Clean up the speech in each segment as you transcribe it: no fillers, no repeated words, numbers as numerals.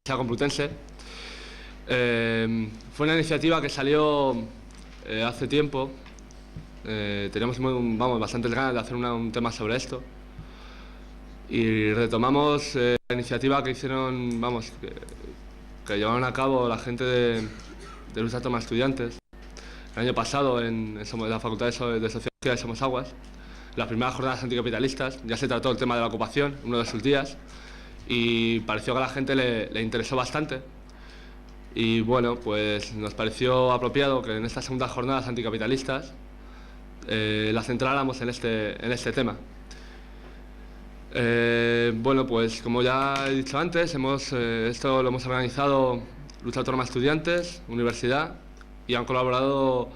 Complutense. Fue una iniciativa que salió hace tiempo. Teníamos bastantes ganas de hacer un tema sobre esto y retomamos la iniciativa que hicieron, que llevaron a cabo la gente de Lucha Toma Estudiantes el año pasado en la Facultad de Sociología de Somos Aguas, las primeras jornadas anticapitalistas. Ya se trató el tema de la ocupación, uno de sus días, y pareció que a la gente le interesó bastante. Y bueno, pues nos pareció apropiado que en estas segundas jornadas anticapitalistas las centráramos en este tema. Bueno, pues como ya he dicho antes, esto lo hemos organizado Lucha Autónoma Estudiantes, Universidad, y han colaborado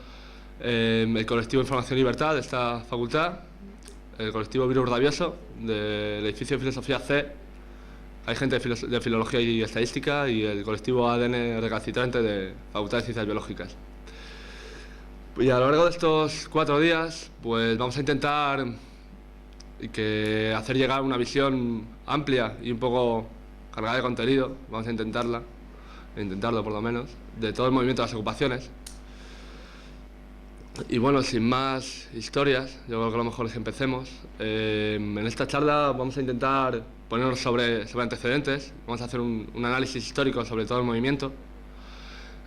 el colectivo Información y Libertad de esta facultad, el colectivo Virus Rabioso del edificio de Filosofía C. Hay gente de Filología y Estadística, y el colectivo ADN Recalcitrante de Facultad de Ciencias Biológicas. Y a lo largo de estos 4 días, pues vamos a intentar hacer llegar una visión amplia y un poco cargada de contenido, vamos a intentarlo por lo menos, de todo el movimiento de las ocupaciones. Y bueno, sin más historias, yo creo que lo mejor es que empecemos. En esta charla vamos a intentar ponernos sobre antecedentes, vamos a hacer un análisis histórico sobre todo el movimiento.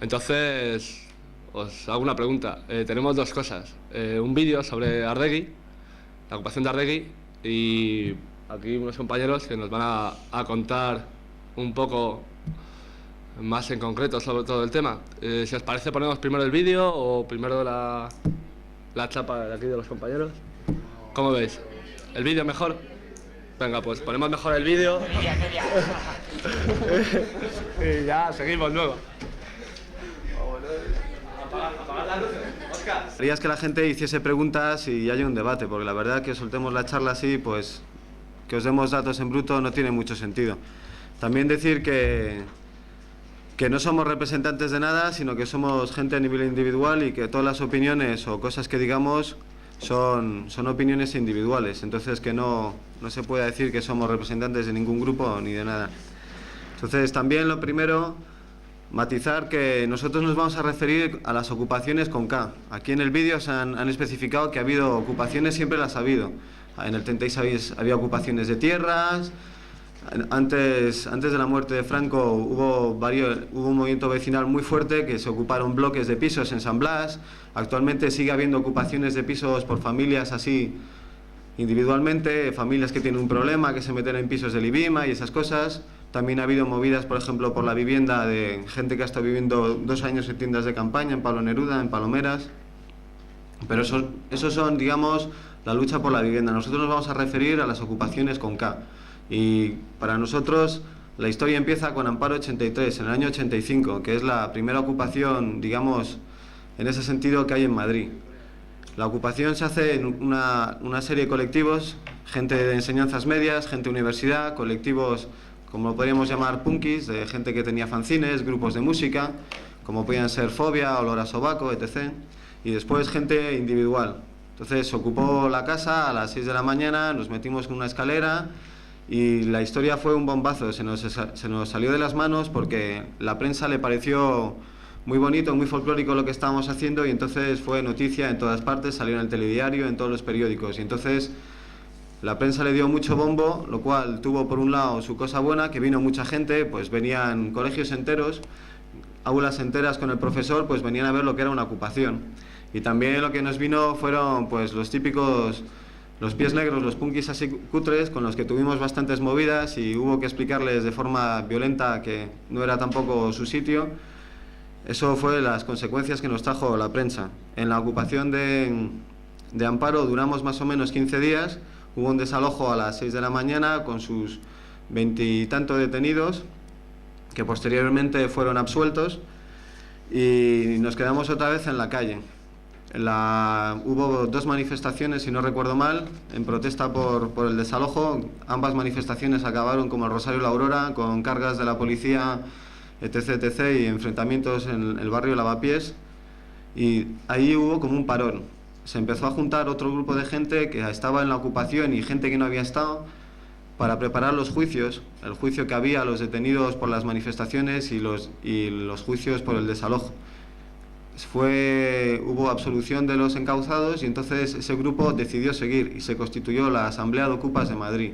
Entonces, os hago una pregunta. Tenemos 2 cosas. Un vídeo sobre Arregui, la ocupación de Arregui, y aquí unos compañeros que nos van a contar un poco más en concreto sobre todo el tema. Si os parece, ponemos primero el vídeo o primero la chapa de aquí de los compañeros. ¿Cómo veis? ¿El vídeo mejor? Venga, pues ponemos mejor el vídeo. Y ya seguimos luego. Apagad las luces, Óscar. Querías que la gente hiciese preguntas y haya un debate, porque la verdad que soltemos la charla así, pues que os demos datos en bruto no tiene mucho sentido. También decir que no somos representantes de nada, sino que somos gente a nivel individual y que todas las opiniones o cosas que digamos son opiniones individuales. Entonces que no se puede decir que somos representantes de ningún grupo ni de nada. Entonces también lo primero, matizar que nosotros nos vamos a referir a las ocupaciones con K. Aquí en el vídeo se han especificado que ha habido ocupaciones, siempre las ha habido. En el 36 había ocupaciones de tierras. Antes de la muerte de Franco hubo un movimiento vecinal muy fuerte que se ocuparon bloques de pisos en San Blas. Actualmente sigue habiendo ocupaciones de pisos por familias así individualmente, familias que tienen un problema, que se meten en pisos del IBIMA y esas cosas. También ha habido movidas, por ejemplo, por la vivienda de gente que ha estado viviendo 2 años en tiendas de campaña, en Pablo Neruda, en Palomeras. Pero esos son, digamos, la lucha por la vivienda. Nosotros nos vamos a referir a las ocupaciones con K. Y para nosotros la historia empieza con Amparo 83, en el año 85, que es la primera ocupación, digamos, en ese sentido que hay en Madrid. La ocupación se hace en una serie de colectivos, gente de enseñanzas medias, gente de universidad, colectivos, como lo podríamos llamar punkis, de gente que tenía fanzines, grupos de música, como podían ser Fobia, Olor a Sobaco, etc. Y después gente individual. Entonces se ocupó la casa a las 6 de la mañana, nos metimos con una escalera y la historia fue un bombazo. Se nos salió de las manos porque la prensa le pareció muy bonito, muy folclórico lo que estábamos haciendo, y entonces fue noticia en todas partes, salió en el telediario, en todos los periódicos, y entonces la prensa le dio mucho bombo, lo cual tuvo por un lado su cosa buena, que vino mucha gente, pues venían colegios enteros, aulas enteras con el profesor, pues venían a ver lo que era una ocupación. Y también lo que nos vino fueron pues los típicos, los pies negros, los punkis así cutres, con los que tuvimos bastantes movidas y hubo que explicarles de forma violenta que no era tampoco su sitio. Eso fue las consecuencias que nos trajo la prensa. En la ocupación de Amparo duramos más o menos 15 días, hubo un desalojo a las 6 de la mañana con sus 20 y tantos detenidos, que posteriormente fueron absueltos, y nos quedamos otra vez en la calle. Hubo 2 manifestaciones, si no recuerdo mal, en protesta por el desalojo. Ambas manifestaciones acabaron como el Rosario y la Aurora, con cargas de la policía, etc., y enfrentamientos en el barrio Lavapiés, y ahí hubo como un parón. Se empezó a juntar otro grupo de gente que estaba en la ocupación y gente que no había estado, para preparar los juicios, el juicio que había a los detenidos por las manifestaciones y los juicios por el desalojo. Hubo absolución de los encauzados y entonces ese grupo decidió seguir y se constituyó la Asamblea de Ocupas de Madrid,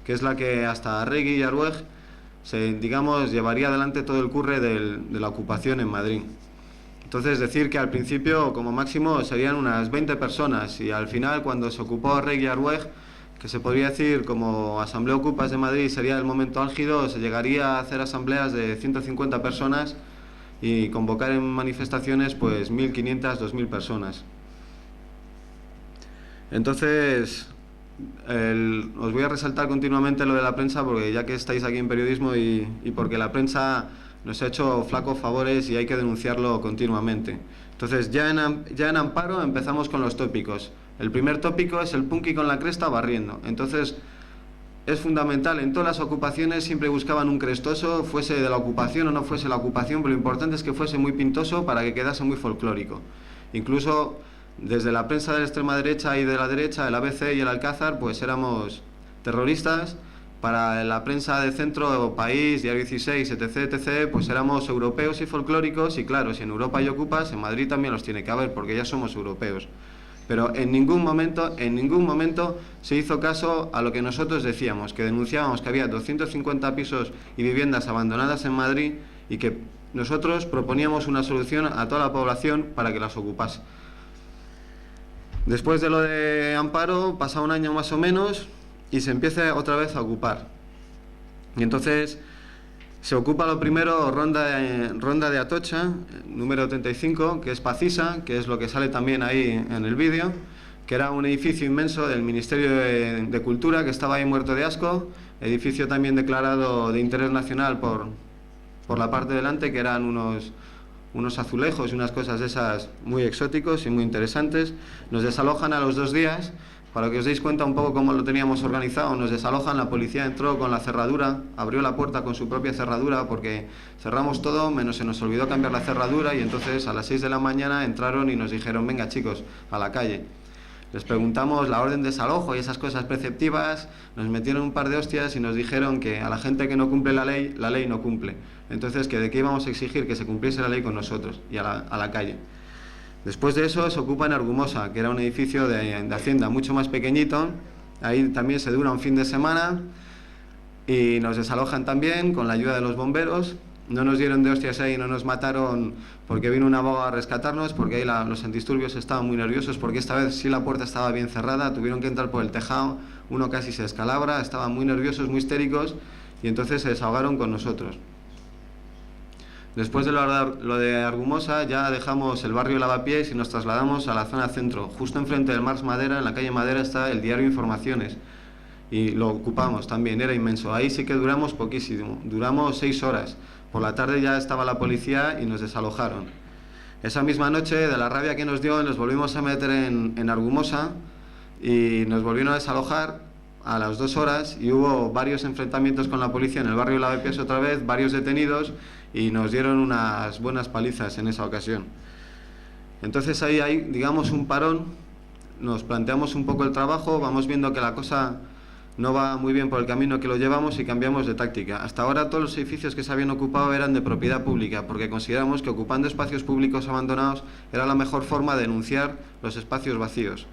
que es la que hasta Arregui y Arruej llevaría adelante todo el curre de la ocupación en Madrid. Entonces decir que al principio como máximo serían unas 20 personas y al final cuando se ocupó Arregui y Arruej, que se podría decir como Asamblea Ocupas de Madrid sería el momento álgido, se llegaría a hacer asambleas de 150 personas y convocar en manifestaciones pues 1.500, 2.000 personas. Entonces, os voy a resaltar continuamente lo de la prensa porque ya que estáis aquí en periodismo y porque la prensa nos ha hecho flacos favores y hay que denunciarlo continuamente. Entonces, ya en Amparo empezamos con los tópicos. El primer tópico es el punky con la cresta barriendo. Entonces, es fundamental, en todas las ocupaciones siempre buscaban un crestoso, fuese de la ocupación o no fuese la ocupación, pero lo importante es que fuese muy pintoso para que quedase muy folclórico. Incluso desde la prensa de la extrema derecha y de la derecha, el ABC y el Alcázar, pues éramos terroristas. Para la prensa de centro, País, Diario 16, etc., pues éramos europeos y folclóricos, y claro, si en Europa hay ocupas, en Madrid también los tiene que haber, porque ya somos europeos. Pero en ningún momento se hizo caso a lo que nosotros decíamos, que denunciábamos que había 250 pisos y viviendas abandonadas en Madrid y que nosotros proponíamos una solución a toda la población para que las ocupase. Después de lo de Amparo, pasa un año más o menos y se empieza otra vez a ocupar. Y entonces se ocupa lo primero Ronda de Atocha, número 35, que es Pacisa, que es lo que sale también ahí en el vídeo, que era un edificio inmenso del Ministerio de Cultura que estaba ahí muerto de asco, edificio también declarado de interés nacional por la parte de delante, que eran unos azulejos y unas cosas de esas muy exóticos y muy interesantes. Nos desalojan a los 2 días. Para que os deis cuenta un poco cómo lo teníamos organizado, nos desalojan, la policía entró con la cerradura, abrió la puerta con su propia cerradura porque cerramos todo, menos se nos olvidó cambiar la cerradura y entonces a las 6 de la mañana entraron y nos dijeron, venga chicos, a la calle. Les preguntamos la orden de desalojo y esas cosas preceptivas, nos metieron un par de hostias y nos dijeron que a la gente que no cumple la ley no cumple. Entonces, que de qué íbamos a exigir que se cumpliese la ley con nosotros y a la calle. Después de eso se ocupa en Argumosa, que era un edificio de Hacienda mucho más pequeñito. Ahí también se dura un fin de semana y nos desalojan también con la ayuda de los bomberos. No nos dieron de hostias ahí, no nos mataron porque vino un abogado a rescatarnos, porque ahí los antidisturbios estaban muy nerviosos, porque esta vez sí la puerta estaba bien cerrada, tuvieron que entrar por el tejado, uno casi se descalabra, estaban muy nerviosos, muy histéricos y entonces se desahogaron con nosotros. Después de lo de Argumosa ya dejamos el barrio Lavapiés y nos trasladamos a la zona centro. Justo enfrente del Marx Madera, en la calle Madera, está el diario Informaciones y lo ocupamos también, era inmenso. Ahí sí que duramos poquísimo, duramos 6 horas. Por la tarde ya estaba la policía y nos desalojaron. Esa misma noche, de la rabia que nos dio, nos volvimos a meter en Argumosa y nos volvieron a desalojar a las 2 horas y hubo varios enfrentamientos con la policía en el barrio Lavapiés otra vez, varios detenidos y nos dieron unas buenas palizas en esa ocasión. Entonces ahí hay, digamos, un parón, nos planteamos un poco el trabajo, vamos viendo que la cosa no va muy bien por el camino que lo llevamos y cambiamos de táctica. Hasta ahora todos los edificios que se habían ocupado eran de propiedad pública, porque consideramos que ocupando espacios públicos abandonados era la mejor forma de denunciar los espacios vacíos.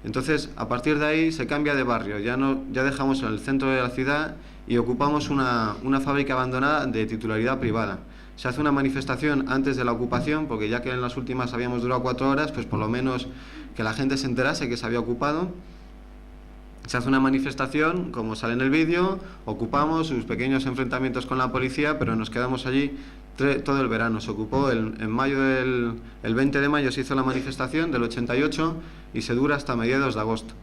Entonces, a partir de ahí se cambia de barrio, ya dejamos el centro de la ciudad y ocupamos una fábrica abandonada de titularidad privada. Se hace una manifestación antes de la ocupación, porque ya que en las últimas habíamos durado 4 horas, pues por lo menos que la gente se enterase que se había ocupado. Se hace una manifestación, como sale en el vídeo, ocupamos sus pequeños enfrentamientos con la policía, pero nos quedamos allí todo el verano. Se ocupó el 20 de mayo se hizo la manifestación del 88 y se dura hasta mediados de agosto.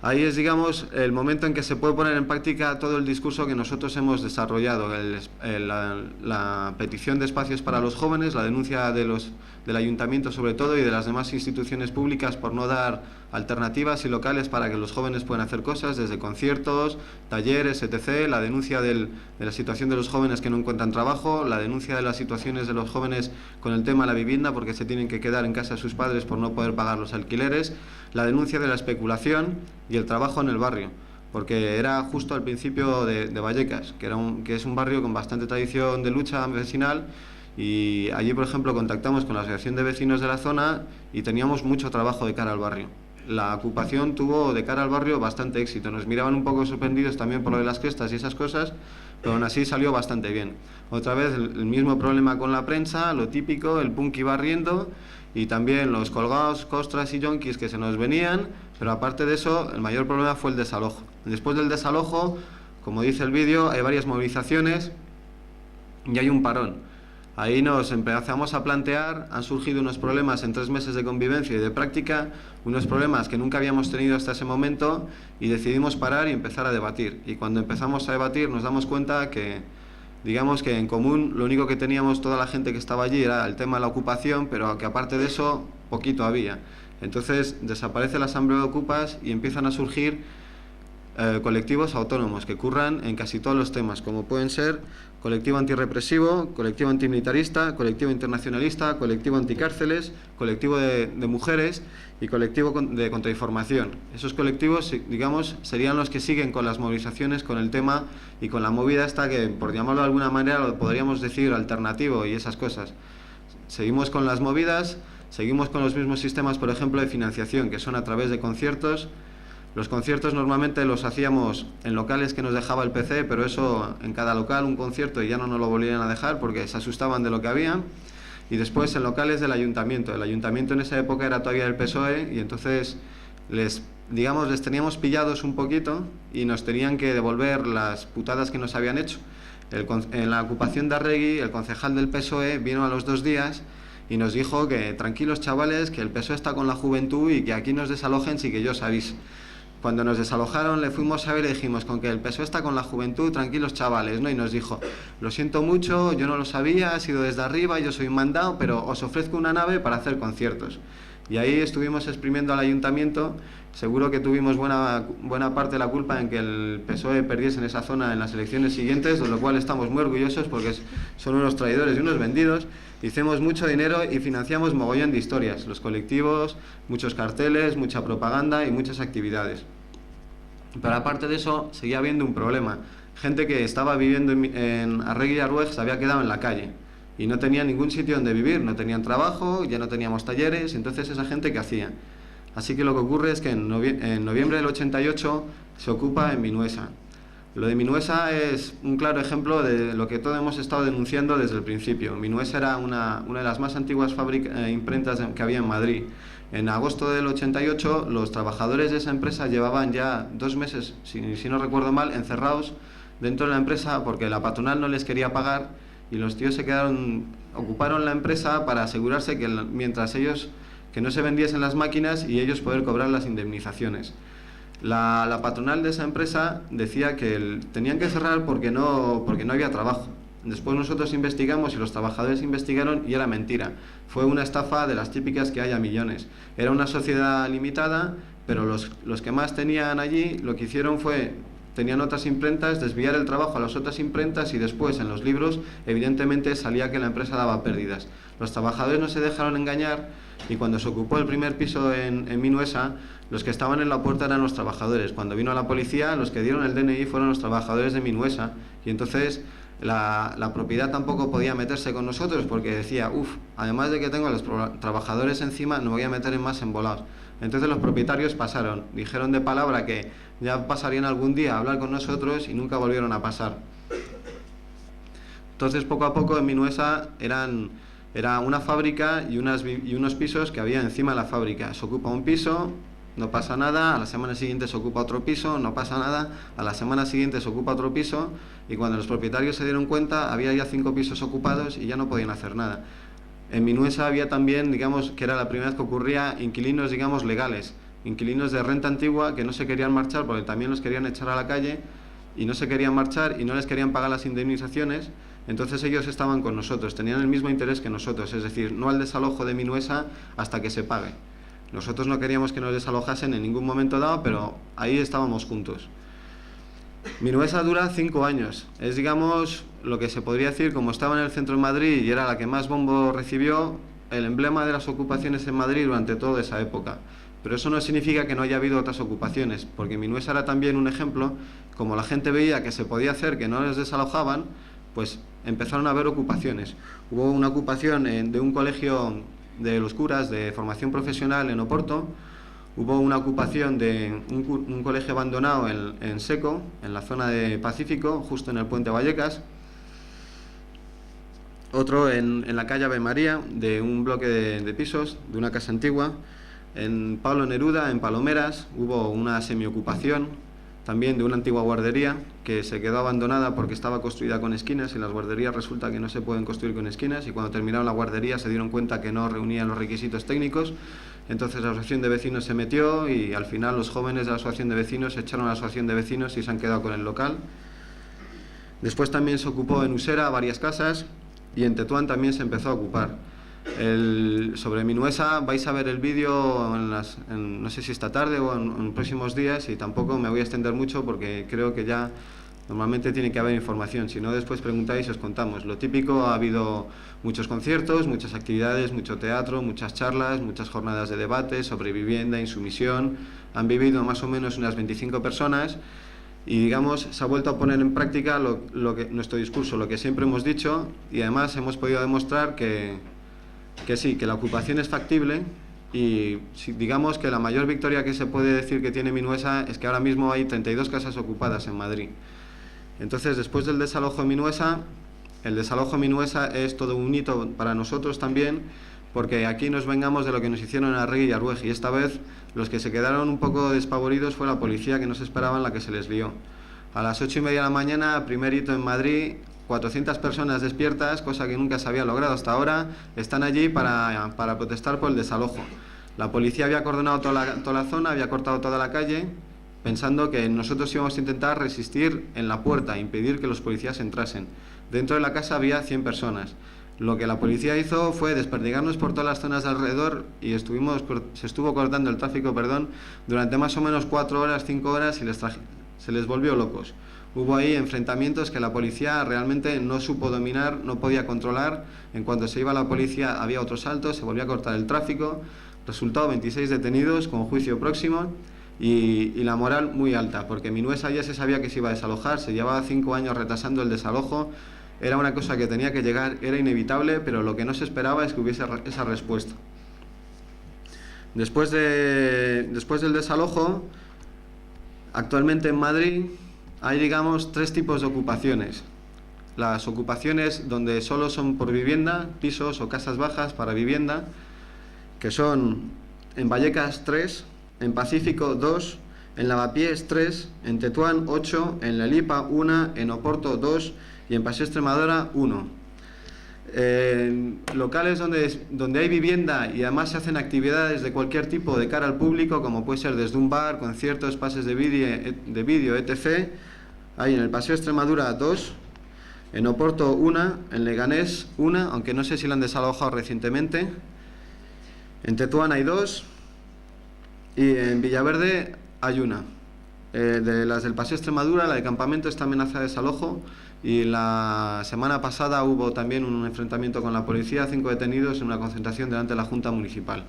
Ahí es, digamos, el momento en que se puede poner en práctica todo el discurso que nosotros hemos desarrollado, la petición de espacios para los jóvenes, la denuncia del ayuntamiento sobre todo y de las demás instituciones públicas por no dar alternativas y locales para que los jóvenes puedan hacer cosas, desde conciertos, talleres, etc., la denuncia de la situación de los jóvenes que no encuentran trabajo, la denuncia de las situaciones de los jóvenes con el tema de la vivienda porque se tienen que quedar en casa de sus padres por no poder pagar los alquileres, la denuncia de la especulación y el trabajo en el barrio. porque era justo al principio de Vallecas, que es un barrio con bastante tradición de lucha vecinal, y allí, por ejemplo, contactamos con la Asociación de Vecinos de la zona y teníamos mucho trabajo de cara al barrio. La ocupación tuvo de cara al barrio bastante éxito, nos miraban un poco sorprendidos también por lo de las crestas y esas cosas, pero aún así salió bastante bien. Otra vez el mismo problema con la prensa, lo típico, el punky barriendo, y también los colgados, costras y yonkis que se nos venían, pero aparte de eso, el mayor problema fue el desalojo. Después del desalojo, como dice el vídeo, hay varias movilizaciones y hay un parón. Ahí nos empezamos a plantear, han surgido unos problemas en 3 meses de convivencia y de práctica, unos problemas que nunca habíamos tenido hasta ese momento, y decidimos parar y empezar a debatir. Y cuando empezamos a debatir nos damos cuenta que, digamos que en común, lo único que teníamos toda la gente que estaba allí era el tema de la ocupación, pero que aparte de eso, poquito había. Entonces desaparece la Asamblea de Ocupas y empiezan a surgir colectivos autónomos que curran en casi todos los temas, como pueden ser colectivo antirrepresivo, colectivo antimilitarista, colectivo internacionalista, colectivo anticárceles, colectivo de mujeres y colectivo de contrainformación. Esos colectivos, digamos, serían los que siguen con las movilizaciones, con el tema y con la movida esta que, por llamarlo de alguna manera, lo podríamos decir alternativo y esas cosas. Seguimos con las movidas, seguimos con los mismos sistemas, por ejemplo, de financiación, que son a través de conciertos. Los conciertos normalmente los hacíamos en locales que nos dejaba el PC, pero eso en cada local un concierto y ya no nos lo volvían a dejar porque se asustaban de lo que había. Y después en locales del ayuntamiento. El ayuntamiento en esa época era todavía del PSOE y entonces les teníamos pillados un poquito y nos tenían que devolver las putadas que nos habían hecho. En la ocupación de Arregui, el concejal del PSOE vino a los 2 días y nos dijo que tranquilos chavales, que el PSOE está con la juventud y que aquí nos desalojen si que yo os aviso. Cuando nos desalojaron le fuimos a ver y dijimos, con que el PSOE está con la juventud, tranquilos chavales, ¿no? Y nos dijo, lo siento mucho, yo no lo sabía, ha sido desde arriba, yo soy un mandado, pero os ofrezco una nave para hacer conciertos. Y ahí estuvimos exprimiendo al ayuntamiento, seguro que tuvimos buena parte de la culpa en que el PSOE perdiese en esa zona en las elecciones siguientes, de lo cual estamos muy orgullosos porque son unos traidores y unos vendidos. Hicimos mucho dinero y financiamos mogollón de historias, los colectivos, muchos carteles, mucha propaganda y muchas actividades. Pero aparte de eso, seguía habiendo un problema. Gente que estaba viviendo en Arregui y Arruej se había quedado en la calle y no tenía ningún sitio donde vivir, no tenían trabajo, ya no teníamos talleres, entonces esa gente ¿qué hacía? Así que lo que ocurre es que en noviembre del 88 se ocupa en Minuesa. Lo de Minuesa es un claro ejemplo de lo que todos hemos estado denunciando desde el principio. Minuesa era una de las más antiguas imprentas que había en Madrid. En agosto del 88 los trabajadores de esa empresa llevaban ya 2 meses, si no recuerdo mal, encerrados dentro de la empresa porque la patronal no les quería pagar y los tíos ocuparon la empresa para asegurarse que mientras ellos, que no se vendiesen las máquinas y ellos poder cobrar las indemnizaciones. La patronal de esa empresa decía que tenían que cerrar porque no había trabajo. Después nosotros investigamos y los trabajadores investigaron y era mentira. Fue una estafa de las típicas que hay a millones. Era una sociedad limitada, pero los que más tenían allí lo que hicieron fue, tenían otras imprentas, desviar el trabajo a las otras imprentas y después en los libros evidentemente salía que la empresa daba pérdidas. Los trabajadores no se dejaron engañar y cuando se ocupó el primer piso en Minuesa, los que estaban en la puerta eran los trabajadores. Cuando vino la policía, los que dieron el DNI fueron los trabajadores de Minuesa y entonces la propiedad tampoco podía meterse con nosotros porque decía, además de que tengo a los trabajadores encima, no voy a meter en más embolados. Entonces los propietarios pasaron, dijeron de palabra que ya pasarían algún día a hablar con nosotros y nunca volvieron a pasar. Entonces poco a poco en Minuesa era una fábrica y unos pisos que había encima de la fábrica. Se ocupa un piso, no pasa nada, a la semana siguiente se ocupa otro piso, no pasa nada, a la semana siguiente se ocupa otro piso y cuando los propietarios se dieron cuenta había ya 5 pisos ocupados y ya no podían hacer nada. En Minuesa había también, digamos, que era la primera vez que ocurría, inquilinos, digamos, legales, inquilinos de renta antigua que no se querían marchar porque también los querían echar a la calle y no se querían marchar y no les querían pagar las indemnizaciones. Entonces ellos estaban con nosotros, tenían el mismo interés que nosotros, es decir, no al desalojo de Minuesa hasta que se pague. Nosotros no queríamos que nos desalojasen en ningún momento dado, pero ahí estábamos juntos. Minuesa dura 5 años, es digamos lo que se podría decir, como estaba en el centro de Madrid y era la que más bombo recibió, el emblema de las ocupaciones en Madrid durante toda esa época. Pero eso no significa que no haya habido otras ocupaciones, porque Minuesa era también un ejemplo. Como la gente veía que se podía hacer, que no les desalojaban, pues empezaron a haber ocupaciones. Hubo una ocupación de un colegio de los curas de formación profesional en Oporto. Hubo una ocupación de un colegio abandonado en Seco, en la zona de Pacífico, justo en el puente Vallecas. Otro en la calle Ave María, de un bloque de pisos, de una casa antigua. En Pablo Neruda, en Palomeras, hubo una semiocupación también de una antigua guardería que se quedó abandonada porque estaba construida con esquinas, y las guarderías resulta que no se pueden construir con esquinas, y cuando terminaron la guardería se dieron cuenta que no reunían los requisitos técnicos. Entonces la asociación de vecinos se metió y al final los jóvenes de la asociación de vecinos echaron a la asociación de vecinos y se han quedado con el local. Después también se ocupó en Usera varias casas, y en Tetuán también se empezó a ocupar. Sobre Minuesa vais a ver el vídeo no sé si esta tarde o en próximos días, y tampoco me voy a extender mucho porque creo que ya normalmente tiene que haber información. Si no, después preguntáis y os contamos. Lo típico: ha habido muchos conciertos, muchas actividades, mucho teatro, muchas charlas, muchas jornadas de debate sobre vivienda, insumisión. Han vivido más o menos unas 25 personas. Y digamos, se ha vuelto a poner en práctica nuestro discurso, lo que siempre hemos dicho, y además hemos podido demostrar que sí, que la ocupación es factible. Y digamos que la mayor victoria que se puede decir que tiene Minuesa es que ahora mismo hay 32 casas ocupadas en Madrid. Entonces, después del desalojo de Minuesa, el desalojo de Minuesa es todo un hito para nosotros también, porque aquí nos vengamos de lo que nos hicieron en Arregui y Arrueji, y esta vez los que se quedaron un poco despavoridos fue la policía, que no se esperaban la que se les lió. A las 8:30 de la mañana, primer hito en Madrid, 400 personas despiertas, cosa que nunca se había logrado hasta ahora, están allí para protestar por el desalojo. La policía había acordonado toda la zona, había cortado toda la calle, pensando que nosotros íbamos a intentar resistir en la puerta, impedir que los policías entrasen. Dentro de la casa había 100 personas. Lo que la policía hizo fue desperdigarnos por todas las zonas de alrededor, y se estuvo cortando el tráfico, durante más o menos 4 horas, 5 horas, y se les volvió locos. Hubo ahí enfrentamientos que la policía realmente no supo dominar, no podía controlar. En cuanto se iba la policía había otros saltos, se volvía a cortar el tráfico. Resultado: 26 detenidos con juicio próximo, y la moral muy alta, porque Minuesa ya se sabía que se iba a desalojar, se llevaba 5 años retrasando el desalojo. Era una cosa que tenía que llegar, era inevitable, pero lo que no se esperaba es que hubiese esa respuesta. Después del desalojo, actualmente en Madrid hay, digamos, 3 tipos de ocupaciones. Las ocupaciones donde solo son por vivienda, pisos o casas bajas para vivienda, que son en Vallecas 3, en Pacífico 2, en Lavapiés 3, en Tetuán 8, en La Lipa 1, en Oporto 2 y en Paseo Extremadura 1. Locales donde hay vivienda y además se hacen actividades de cualquier tipo de cara al público, como puede ser desde un bar, conciertos, pases de vídeo, etc. Hay en el Paseo Extremadura 2, en Oporto 1, en Leganés 1, aunque no sé si la han desalojado recientemente. En Tetuán hay 2 y en Villaverde hay 1. De las del Paseo Extremadura, la de Campamento está amenaza de desalojo, y la semana pasada hubo también un enfrentamiento con la policía, 5 detenidos en una concentración delante de la Junta Municipal.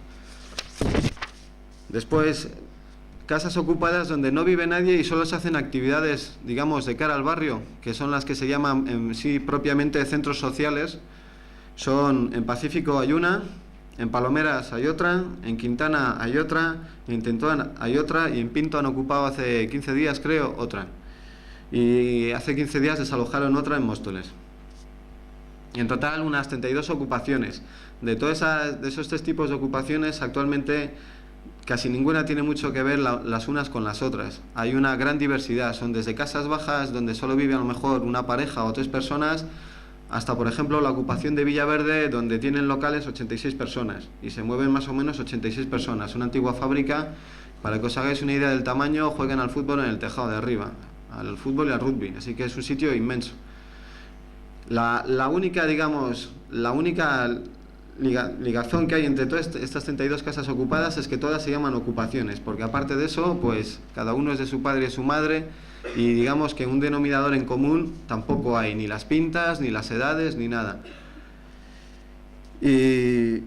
Después, casas ocupadas donde no vive nadie y solo se hacen actividades, digamos, de cara al barrio, que son las que se llaman en sí propiamente centros sociales. Son en Pacífico hay una, en Palomeras hay otra, en Quintana hay otra, en Tetuán hay otra, y en Pinto han ocupado hace 15 días, creo, otra. Y hace 15 días desalojaron otra en Móstoles. En total, unas 32 ocupaciones. De esos 3 tipos de ocupaciones, actualmente casi ninguna tiene mucho que ver las unas con las otras. Hay una gran diversidad. Son desde casas bajas, donde solo vive a lo mejor una pareja o 3 personas, hasta, por ejemplo, la ocupación de Villaverde, donde tienen locales 86 personas y se mueven más o menos 86 personas. Una antigua fábrica, para que os hagáis una idea del tamaño, juegan al fútbol en el tejado de arriba, al fútbol y al rugby, así que es un sitio inmenso. La única ligazón que hay entre todas estas 32 casas ocupadas es que todas se llaman ocupaciones, porque aparte de eso, pues cada uno es de su padre y su madre, y digamos que un denominador en común tampoco hay, ni las pintas, ni las edades, ni nada. Y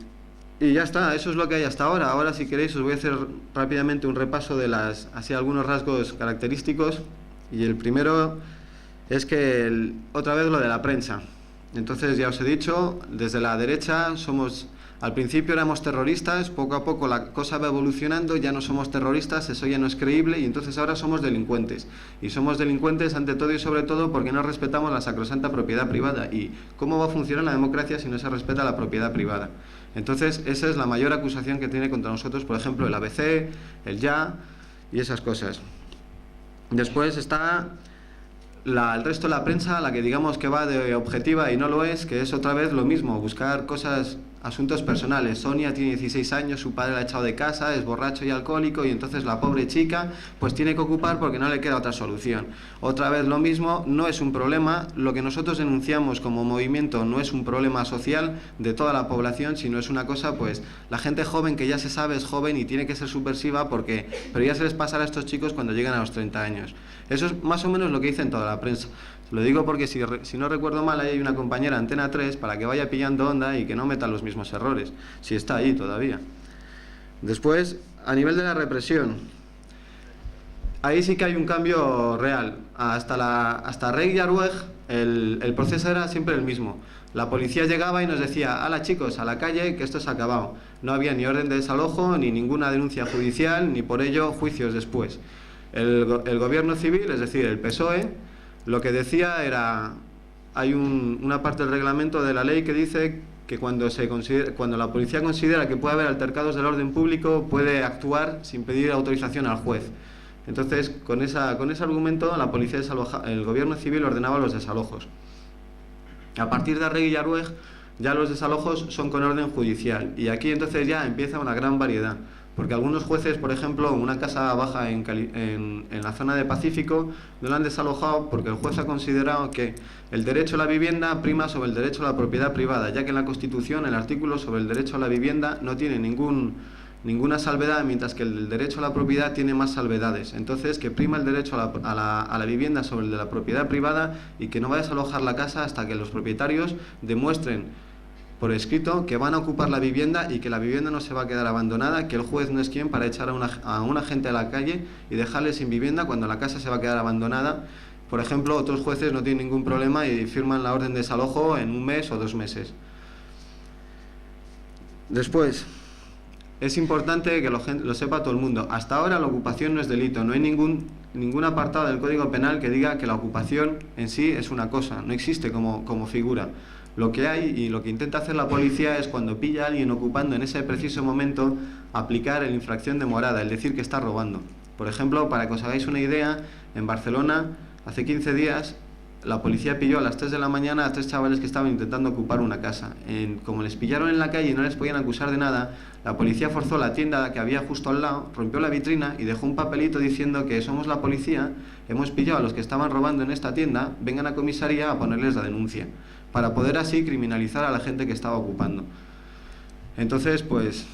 Y ya está, eso es lo que hay hasta ahora. Ahora, si queréis, os voy a hacer rápidamente un repaso de así algunos rasgos característicos. Y el primero es que, otra vez, lo de la prensa. Entonces, ya os he dicho, desde la derecha al principio éramos terroristas, poco a poco la cosa va evolucionando, ya no somos terroristas, eso ya no es creíble, y entonces ahora somos delincuentes. Y somos delincuentes ante todo y sobre todo porque no respetamos la sacrosanta propiedad privada. ¿Y cómo va a funcionar la democracia si no se respeta la propiedad privada? Entonces, esa es la mayor acusación que tiene contra nosotros, por ejemplo, el ABC, el YA y esas cosas. Después está el resto de la prensa, la que digamos que va de objetiva y no lo es, que es otra vez lo mismo, buscar cosas, asuntos personales. Sonia tiene 16 años, su padre la ha echado de casa, es borracho y alcohólico, y entonces la pobre chica pues tiene que ocupar porque no le queda otra solución. Otra vez lo mismo, no es un problema, lo que nosotros denunciamos como movimiento no es un problema social de toda la población, sino es una cosa, pues, la gente joven que ya se sabe es joven y tiene que ser subversiva pero ya se les pasará a estos chicos cuando lleguen a los 30 años. Eso es más o menos lo que dice en toda la prensa. Lo digo porque si no recuerdo mal, ahí hay una compañera Antena 3 para que vaya pillando onda y que no meta los mismos errores, si está ahí todavía. Después, a nivel de la represión, ahí sí que hay un cambio real. Hasta Rey y Aruej, el proceso era siempre el mismo. La policía llegaba y nos decía: ¡hala, chicos, a la calle, que esto se ha acabado! No había ni orden de desalojo, ni ninguna denuncia judicial, ni por ello juicios después. El gobierno civil, es decir, el PSOE, lo que decía era, hay una parte del reglamento de la ley que dice que cuando la policía considera que puede haber altercados del orden público, puede actuar sin pedir autorización al juez. Entonces, con ese argumento, el gobierno civil ordenaba los desalojos. A partir de Arregui y Aruej, ya los desalojos son con orden judicial, y aquí entonces ya empieza una gran variedad. Porque algunos jueces, por ejemplo, una casa baja en la zona de Pacífico, no la han desalojado porque el juez ha considerado que el derecho a la vivienda prima sobre el derecho a la propiedad privada, ya que en la Constitución el artículo sobre el derecho a la vivienda no tiene ninguna salvedad, mientras que el derecho a la propiedad tiene más salvedades. Entonces, que prima el derecho a la vivienda sobre el de la propiedad privada, y que no va a desalojar la casa hasta que los propietarios demuestren por escrito que van a ocupar la vivienda y que la vivienda no se va a quedar abandonada, que el juez no es quien para echar a una gente a la calle y dejarle sin vivienda cuando la casa se va a quedar abandonada. Por ejemplo, otros jueces no tienen ningún problema y firman la orden de desalojo en 1 mes o 2 meses. Después, es importante que lo sepa todo el mundo. Hasta ahora la ocupación no es delito, no hay ningún apartado del Código Penal que diga que la ocupación en sí es una cosa, no existe como figura. Lo que hay y lo que intenta hacer la policía es, cuando pilla a alguien ocupando en ese preciso momento, aplicar el infracción de morada, es decir, que está robando. Por ejemplo, para que os hagáis una idea, en Barcelona, hace 15 días, la policía pilló a las 3 de la mañana a 3 chavales que estaban intentando ocupar una casa. Como les pillaron en la calle y no les podían acusar de nada, la policía forzó la tienda que había justo al lado, rompió la vitrina y dejó un papelito diciendo que somos la policía, hemos pillado a los que estaban robando en esta tienda, vengan a comisaría a ponerles la denuncia, para poder así criminalizar a la gente que estaba ocupando. Entonces, pues,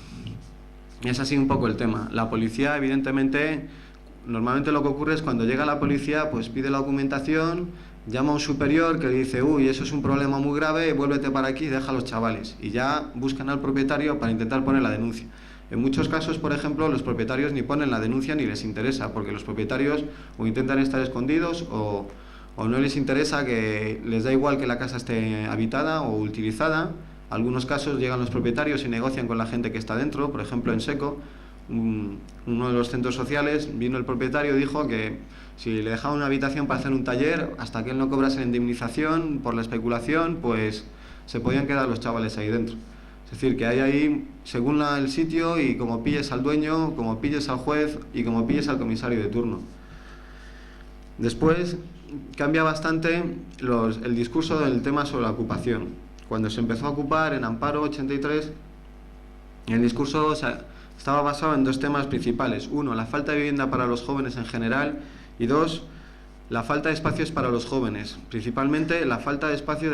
es así un poco el tema. La policía, evidentemente, normalmente lo que ocurre es cuando llega la policía, pues pide la documentación, llama a un superior que le dice: uy, eso es un problema muy grave, vuélvete para aquí y deja a los chavales. Y ya buscan al propietario para intentar poner la denuncia. En muchos casos, por ejemplo, los propietarios ni ponen la denuncia ni les interesa, porque los propietarios o intentan estar escondidos o no les interesa, que les da igual que la casa esté habitada o utilizada. Algunos casos llegan los propietarios y negocian con la gente que está dentro. Por ejemplo, en Seco, uno de los centros sociales, vino el propietario y dijo que si le dejaban una habitación para hacer un taller, hasta que él no cobrase la indemnización por la especulación, pues se podían quedar los chavales ahí dentro. Es decir, que hay ahí, según el sitio, y como pilles al dueño, como pilles al juez y como pilles al comisario de turno. Después, cambia bastante el discurso del tema sobre la ocupación. Cuando se empezó a ocupar en Amparo 83, el discurso estaba basado en 2 temas principales. 1, la falta de vivienda para los jóvenes en general, y 2, la falta de espacios para los jóvenes. Principalmente la falta de espacio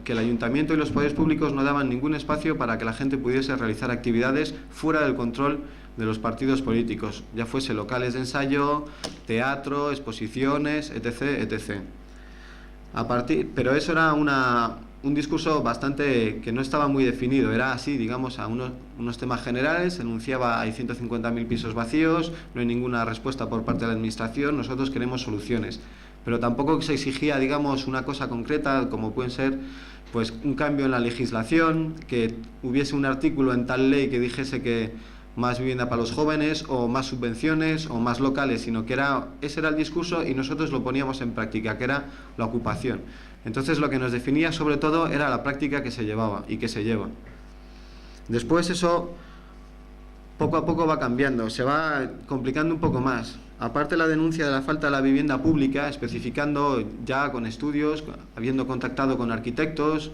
que el ayuntamiento y los poderes públicos no daban ningún espacio para que la gente pudiese realizar actividades fuera del control de los partidos políticos, ya fuese locales de ensayo, teatro, exposiciones, etc. etc. Pero eso era un discurso bastante que no estaba muy definido, era así, digamos, a unos temas generales, enunciaba hay 150.000 pisos vacíos, no hay ninguna respuesta por parte de la administración, nosotros queremos soluciones, pero tampoco se exigía, digamos, una cosa concreta como pueden ser pues un cambio en la legislación, que hubiese un artículo en tal ley que dijese que más vivienda para los jóvenes o más subvenciones o más locales, sino que ese era el discurso y nosotros lo poníamos en práctica, que era la ocupación. Entonces lo que nos definía sobre todo era la práctica que se llevaba y que se lleva. Después eso poco a poco va cambiando, se va complicando un poco más. Aparte la denuncia de la falta de la vivienda pública, especificando ya con estudios, habiendo contactado con arquitectos.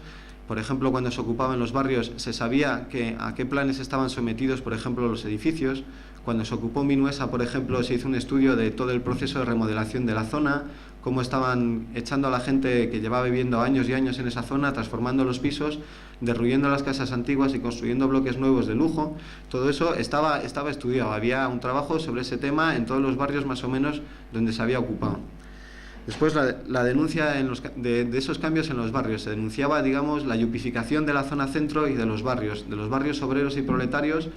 Por ejemplo, cuando se ocupaban los barrios se sabía a qué planes estaban sometidos, por ejemplo, los edificios. Cuando se ocupó Minuesa, por ejemplo, se hizo un estudio de todo el proceso de remodelación de la zona, cómo estaban echando a la gente que llevaba viviendo años y años en esa zona, transformando los pisos, derruyendo las casas antiguas y construyendo bloques nuevos de lujo. Todo eso estaba estudiado. Había un trabajo sobre ese tema en todos los barrios más o menos donde se había ocupado. Después la denuncia de esos cambios en los barrios. Se denunciaba, digamos, la yupificación de la zona centro y de los barrios obreros y proletarios,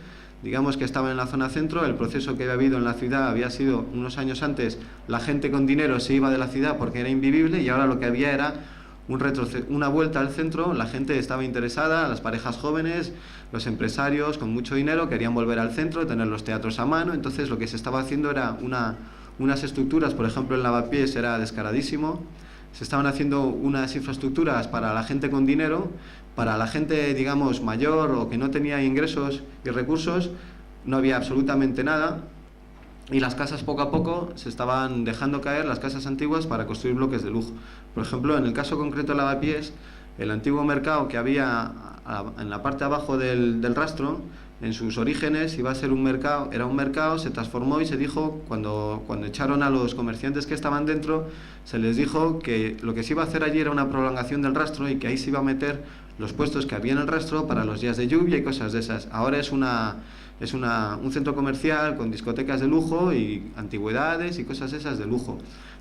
digamos, que estaban en la zona centro. El proceso que había habido en la ciudad había sido unos años antes, la gente con dinero se iba de la ciudad porque era invivible y ahora lo que había era una vuelta al centro. La gente estaba interesada, las parejas jóvenes, los empresarios con mucho dinero querían volver al centro, tener los teatros a mano. Entonces lo que se estaba haciendo era unas estructuras, por ejemplo en Lavapiés era descaradísimo, se estaban haciendo unas infraestructuras para la gente con dinero, para la gente, digamos, mayor o que no tenía ingresos y recursos, no había absolutamente nada, y las casas poco a poco se estaban dejando caer, las casas antiguas, para construir bloques de lujo. Por ejemplo, en el caso concreto de Lavapiés, el antiguo mercado que había en la parte de abajo del rastro, en sus orígenes iba a ser era un mercado, se transformó y se dijo, cuando echaron a los comerciantes que estaban dentro, se les dijo que lo que se iba a hacer allí era una prolongación del rastro y que ahí se iba a meter los puestos que había en el rastro para los días de lluvia y cosas de esas. Ahora es un centro comercial con discotecas de lujo y antigüedades y cosas esas de lujo.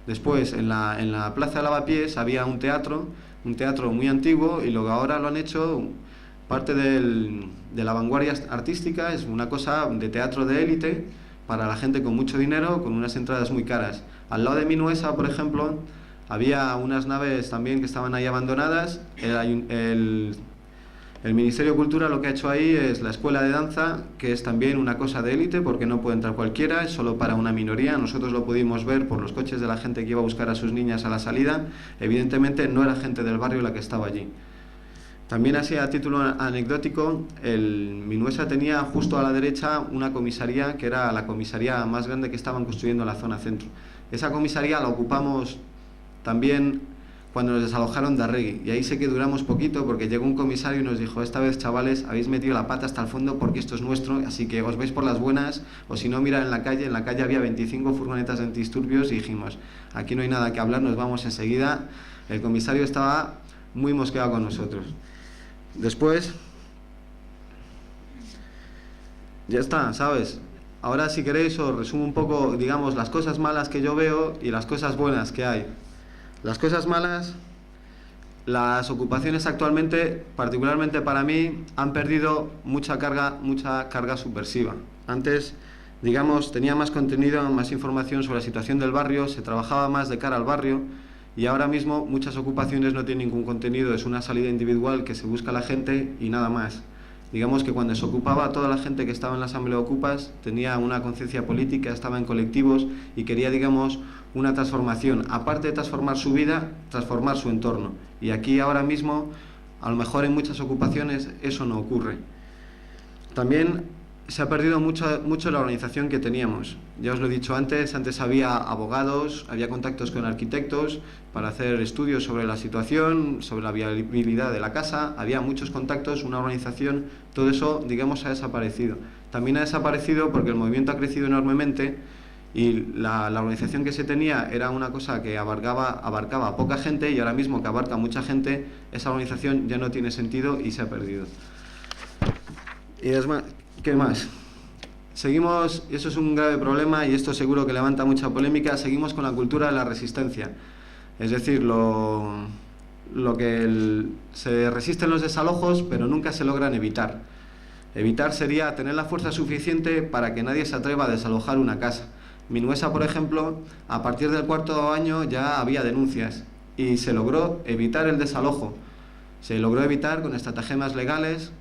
Después, en la plaza de Lavapiés había un teatro muy antiguo, y luego ahora lo han hecho parte de la vanguardia artística, es una cosa de teatro de élite para la gente con mucho dinero, con unas entradas muy caras. Al lado de Minuesa, por ejemplo, había unas naves también que estaban ahí abandonadas. El Ministerio de Cultura lo que ha hecho ahí es la escuela de danza, que es también una cosa de élite porque no puede entrar cualquiera, es solo para una minoría. Nosotros lo pudimos ver por los coches de la gente que iba a buscar a sus niñas a la salida. Evidentemente no era gente del barrio la que estaba allí. También, así a título anecdótico, el Minuesa tenía justo a la derecha una comisaría que era la comisaría más grande que estaban construyendo en la zona centro. Esa comisaría la ocupamos también cuando nos desalojaron de Arregui, y ahí sé que duramos poquito porque llegó un comisario y nos dijo: esta vez, chavales, habéis metido la pata hasta el fondo porque esto es nuestro, así que os vais por las buenas, o si no, mirad en la calle había 25 furgonetas de antidisturbios, y dijimos: aquí no hay nada que hablar, nos vamos enseguida. El comisario estaba muy mosqueado con nosotros. Después, ya está, ¿sabes? Ahora, si queréis, os resumo un poco, digamos, las cosas malas que yo veo y las cosas buenas que hay. Las cosas malas: las ocupaciones actualmente, particularmente para mí, han perdido mucha carga subversiva. Antes, digamos, tenía más contenido, más información sobre la situación del barrio, se trabajaba más de cara al barrio. Y ahora mismo muchas ocupaciones no tienen ningún contenido, es una salida individual que se busca a la gente y nada más. Digamos que cuando se ocupaba, toda la gente que estaba en la Asamblea de Ocupas tenía una conciencia política, estaba en colectivos y quería, digamos, una transformación. Aparte de transformar su vida, transformar su entorno. Y aquí ahora mismo, a lo mejor en muchas ocupaciones, eso no ocurre. También se ha perdido mucho la organización que teníamos. Ya os lo he dicho antes había abogados, había contactos con arquitectos para hacer estudios sobre la situación, sobre la viabilidad de la casa, había muchos contactos, una organización, todo eso, digamos, ha desaparecido. También ha desaparecido porque el movimiento ha crecido enormemente y la organización que se tenía era una cosa que abarcaba a poca gente, y ahora mismo que abarca mucha gente, esa organización ya no tiene sentido y se ha perdido. Y es más, ¿qué más? Seguimos, y eso es un grave problema y esto seguro que levanta mucha polémica, seguimos con la cultura de la resistencia. Es decir, lo se resisten los desalojos, pero nunca se logran evitar. Evitar sería tener la fuerza suficiente para que nadie se atreva a desalojar una casa. En Minuesa, por ejemplo, a partir del cuarto año ya había denuncias y se logró evitar el desalojo. Se logró evitar con estratagemas legales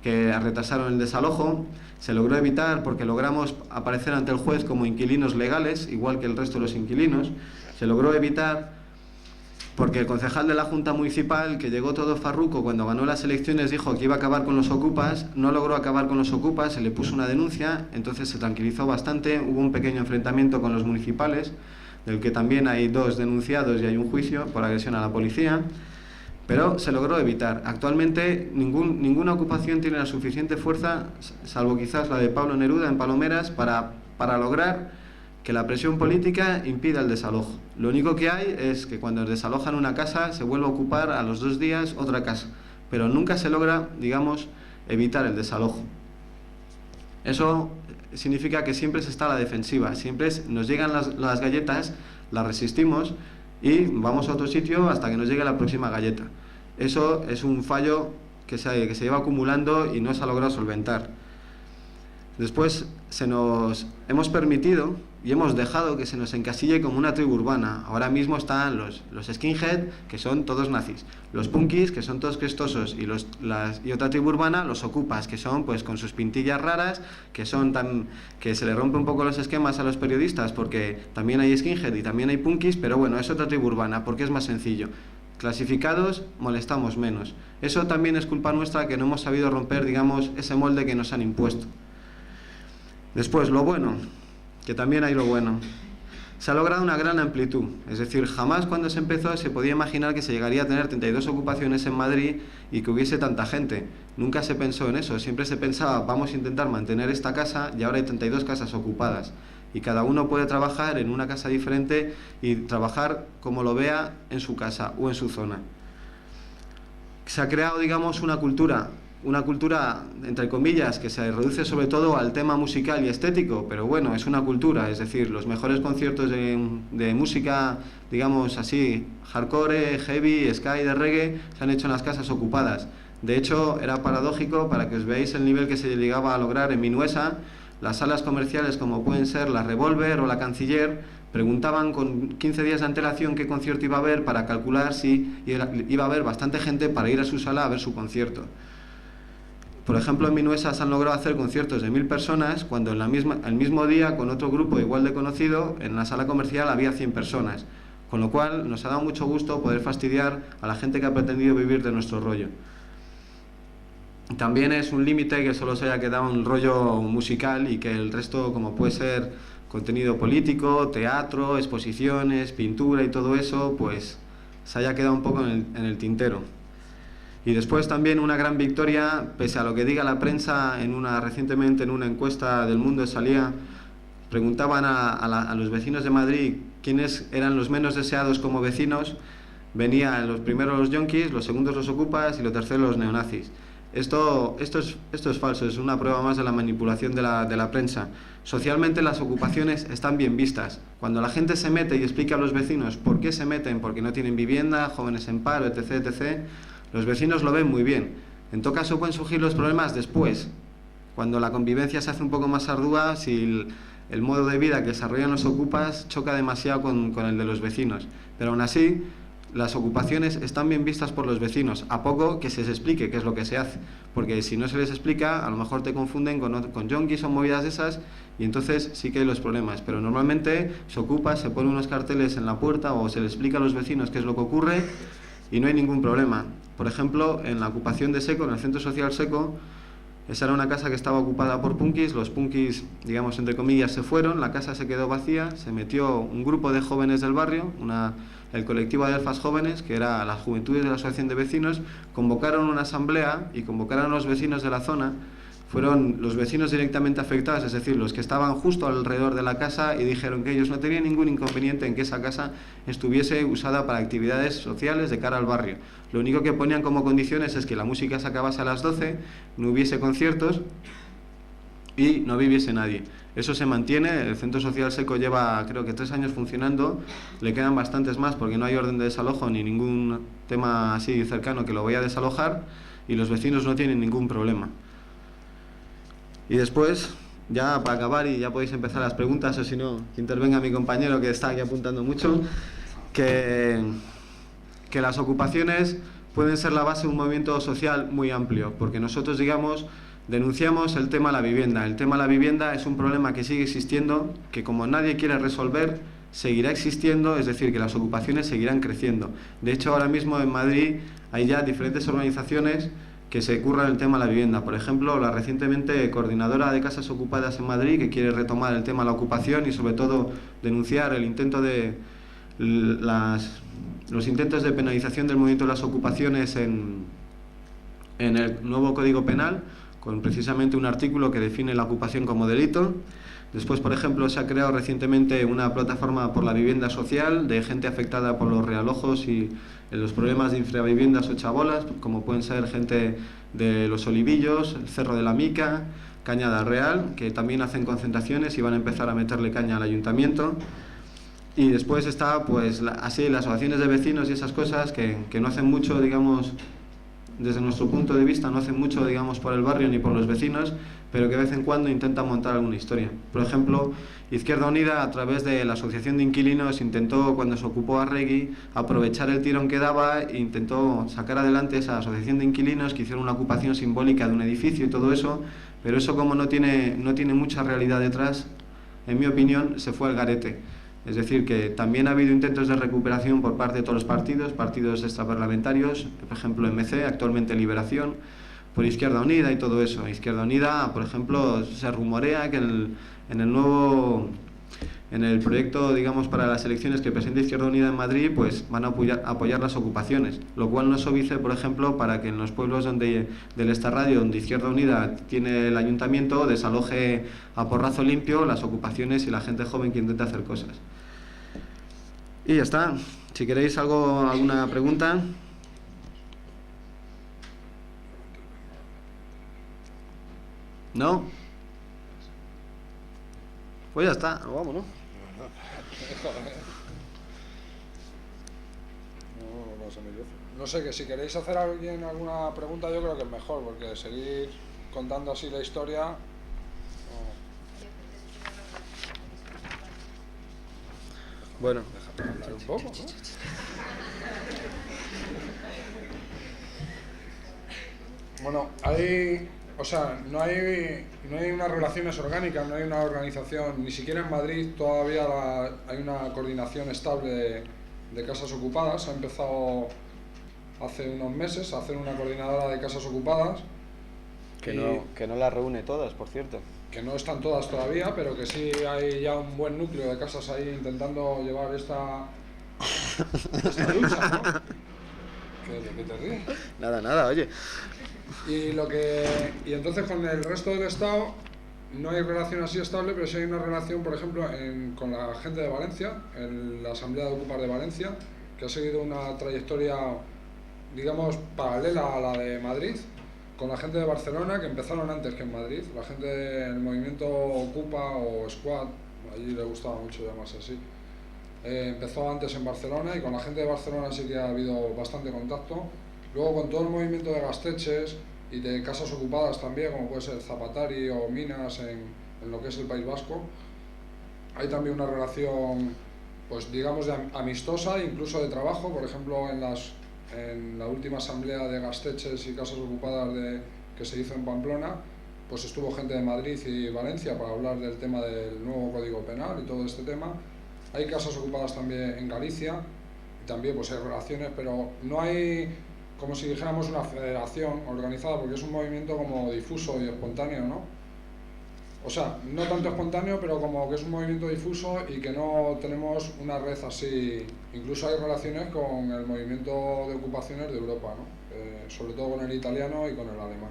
que retrasaron el desalojo. Se logró evitar porque logramos aparecer ante el juez como inquilinos legales, igual que el resto de los inquilinos. Se logró evitar porque el concejal de la Junta Municipal, que llegó todo farruco cuando ganó las elecciones, dijo que iba a acabar con los ocupas, no logró acabar con los ocupas, se le puso una denuncia, entonces se tranquilizó bastante, hubo un pequeño enfrentamiento con los municipales, del que también hay 2 denunciados y hay un juicio por agresión a la policía, pero se logró evitar. Actualmente ninguna ocupación tiene la suficiente fuerza, salvo quizás la de Pablo Neruda en Palomeras, para lograr que la presión política impida el desalojo. Lo único que hay es que cuando desalojan una casa se vuelve a ocupar a los 2 días otra casa, pero nunca se logra, digamos, evitar el desalojo. Eso significa que siempre se está a la defensiva, siempre nos llegan las galletas, las resistimos y vamos a otro sitio hasta que nos llegue la próxima galleta. Eso es un fallo que se lleva acumulando y no se ha logrado solventar. Después hemos permitido y hemos dejado que se nos encasille como una tribu urbana. Ahora mismo están los skinhead, que son todos nazis, los punkis, que son todos crestosos, y otra tribu urbana, los ocupas, que son pues con sus pintillas raras, que se le rompe un poco los esquemas a los periodistas, porque también hay skinhead y también hay punkis, pero bueno, es otra tribu urbana, porque es más sencillo. Clasificados, molestamos menos. Eso también es culpa nuestra, que no hemos sabido romper, digamos, ese molde que nos han impuesto. Después, lo bueno, que también hay lo bueno. Se ha logrado una gran amplitud, es decir, jamás cuando se empezó se podía imaginar que se llegaría a tener 32 ocupaciones en Madrid y que hubiese tanta gente. Nunca se pensó en eso, siempre se pensaba, vamos a intentar mantener esta casa y ahora hay 32 casas ocupadas. Y cada uno puede trabajar en una casa diferente y trabajar como lo vea en su casa o en su zona. Se ha creado, digamos, una cultura, entre comillas, que se reduce sobre todo al tema musical y estético, pero bueno, es una cultura, es decir, los mejores conciertos de música, digamos así, hardcore, heavy, sky, de reggae, se han hecho en las casas ocupadas. De hecho, era paradójico, para que os veáis el nivel que se llegaba a lograr en Minuesa, las salas comerciales como pueden ser la Revolver o la Canciller, preguntaban con 15 días de antelación qué concierto iba a haber para calcular si iba a haber bastante gente para ir a su sala a ver su concierto. Por ejemplo, en Minuesa se han logrado hacer conciertos de 1000 personas, cuando el mismo día, con otro grupo igual de conocido, en la sala comercial había 100 personas. Con lo cual, nos ha dado mucho gusto poder fastidiar a la gente que ha pretendido vivir de nuestro rollo. También es un límite que solo se haya quedado un rollo musical y que el resto, como puede ser contenido político, teatro, exposiciones, pintura y todo eso, pues se haya quedado un poco en el tintero. Y después también una gran victoria, pese a lo que diga la prensa, recientemente en una encuesta del Mundo salía, preguntaban a los vecinos de Madrid quiénes eran los menos deseados como vecinos, venían los primeros los yonkis, los segundos los ocupas y los terceros los neonazis. Esto es falso, es una prueba más de la manipulación de la prensa. Socialmente las ocupaciones están bien vistas. Cuando la gente se mete y explica a los vecinos por qué se meten, porque no tienen vivienda, jóvenes en paro, etc., etc., los vecinos lo ven muy bien. En todo caso pueden surgir los problemas después, cuando la convivencia se hace un poco más ardua, si el modo de vida que desarrollan los ocupas choca demasiado con el de los vecinos. Pero aún así, las ocupaciones están bien vistas por los vecinos, a poco que se les explique qué es lo que se hace, porque si no se les explica, a lo mejor te confunden con yonkis o movidas de esas, y entonces sí que hay los problemas. Pero normalmente se ocupa, se ponen unos carteles en la puerta o se les explica a los vecinos qué es lo que ocurre y no hay ningún problema. Por ejemplo, en la ocupación de Seco, en el Centro Social Seco, esa era una casa que estaba ocupada por punkis, los punkis, digamos, entre comillas, se fueron, la casa se quedó vacía, se metió un grupo de jóvenes del barrio, el colectivo de Alfas Jóvenes, que era las juventudes de la asociación de vecinos, convocaron una asamblea y convocaron a los vecinos de la zona. Fueron los vecinos directamente afectados, es decir, los que estaban justo alrededor de la casa, y dijeron que ellos no tenían ningún inconveniente en que esa casa estuviese usada para actividades sociales de cara al barrio. Lo único que ponían como condiciones es que la música se acabase a las 12, no hubiese conciertos y no viviese nadie. Eso se mantiene, el Centro Social Seco lleva creo que 3 años funcionando, le quedan bastantes más porque no hay orden de desalojo ni ningún tema así cercano que lo vaya a desalojar y los vecinos no tienen ningún problema. Y después, ya para acabar y ya podéis empezar las preguntas, o si no, que intervenga mi compañero que está aquí apuntando mucho, que las ocupaciones pueden ser la base de un movimiento social muy amplio, porque nosotros, digamos, denunciamos el tema de la vivienda. El tema de la vivienda es un problema que sigue existiendo, que como nadie quiere resolver, seguirá existiendo, es decir, que las ocupaciones seguirán creciendo. De hecho, ahora mismo en Madrid hay ya diferentes organizaciones que se curran el tema de la vivienda. Por ejemplo, la recientemente coordinadora de casas ocupadas en Madrid, que quiere retomar el tema de la ocupación y sobre todo denunciar el intento de los intentos de penalización del movimiento de las ocupaciones en el nuevo Código Penal, con precisamente un artículo que define la ocupación como delito. Después, por ejemplo, se ha creado recientemente una plataforma por la vivienda social de gente afectada por los realojos y los problemas de infraviviendas o chabolas, como pueden ser gente de Los Olivillos, el Cerro de la Mica, Cañada Real, que también hacen concentraciones y van a empezar a meterle caña al ayuntamiento. Y después está, pues, así las asociaciones de vecinos y esas cosas que no hacen mucho, digamos, desde nuestro punto de vista, no hacen mucho, digamos, por el barrio ni por los vecinos, pero que de vez en cuando intentan montar alguna historia. Por ejemplo, Izquierda Unida, a través de la Asociación de Inquilinos, intentó, cuando se ocupó Arregui, aprovechar el tirón que daba e intentó sacar adelante esa Asociación de Inquilinos, que hicieron una ocupación simbólica de un edificio y todo eso, pero eso, como no tiene mucha realidad detrás, en mi opinión, se fue al garete. Es decir, que también ha habido intentos de recuperación por parte de todos los partidos extraparlamentarios, por ejemplo MC, actualmente Liberación, por Izquierda Unida y todo eso. Izquierda Unida, por ejemplo, se rumorea que en el proyecto, digamos, para las elecciones que presenta Izquierda Unida en Madrid, pues van a apoyar las ocupaciones, lo cual no es óbice, por ejemplo, para que en los pueblos del Estarradio, donde Izquierda Unida tiene el ayuntamiento, desaloje a porrazo limpio las ocupaciones y la gente joven que intenta hacer cosas. Y ya está. Si queréis alguna pregunta. ¿No? Pues ya está, vámonos. No sé, que si queréis hacer a alguien alguna pregunta, yo creo que es mejor, porque seguir contando así la historia... Bueno, déjame hablar un poco, ¿no? Bueno, no hay unas relaciones orgánicas, no hay una organización, ni siquiera en Madrid todavía hay una coordinación estable de casas ocupadas. Se ha empezado hace unos meses a hacer una coordinadora de casas ocupadas. Que no las reúne todas, por cierto. Que no están todas todavía, pero que sí hay ya un buen núcleo de casas ahí intentando llevar esta lucha, ¿no? ¿Qué te ríes? Nada, oye. Y entonces con el resto del Estado no hay relación así estable, pero sí hay una relación, por ejemplo, con la gente de Valencia, en la Asamblea de Ocupar de Valencia, que ha seguido una trayectoria, digamos, paralela a la de Madrid, con la gente de Barcelona, que empezaron antes que en Madrid. La gente del movimiento Ocupa o Squad, allí le gustaba mucho llamarse así, empezó antes en Barcelona, y con la gente de Barcelona sí que ha habido bastante contacto. Luego con todo el movimiento de gasteches y de casas ocupadas también, como puede ser Zapatari o Minas en lo que es el País Vasco, hay también una relación, pues digamos, amistosa, incluso de trabajo. Por ejemplo, en la última asamblea de gasteches y casas ocupadas que se hizo en Pamplona, pues estuvo gente de Madrid y Valencia para hablar del tema del nuevo Código Penal y todo este tema. Hay casas ocupadas también en Galicia, y también pues hay relaciones, pero no hay, como si dijéramos, una federación organizada, porque es un movimiento como difuso y espontáneo, ¿no? O sea, no tanto espontáneo, pero como que es un movimiento difuso y que no tenemos una red así. Incluso hay relaciones con el movimiento de ocupaciones de Europa, ¿no? Sobre todo con el italiano y con el alemán.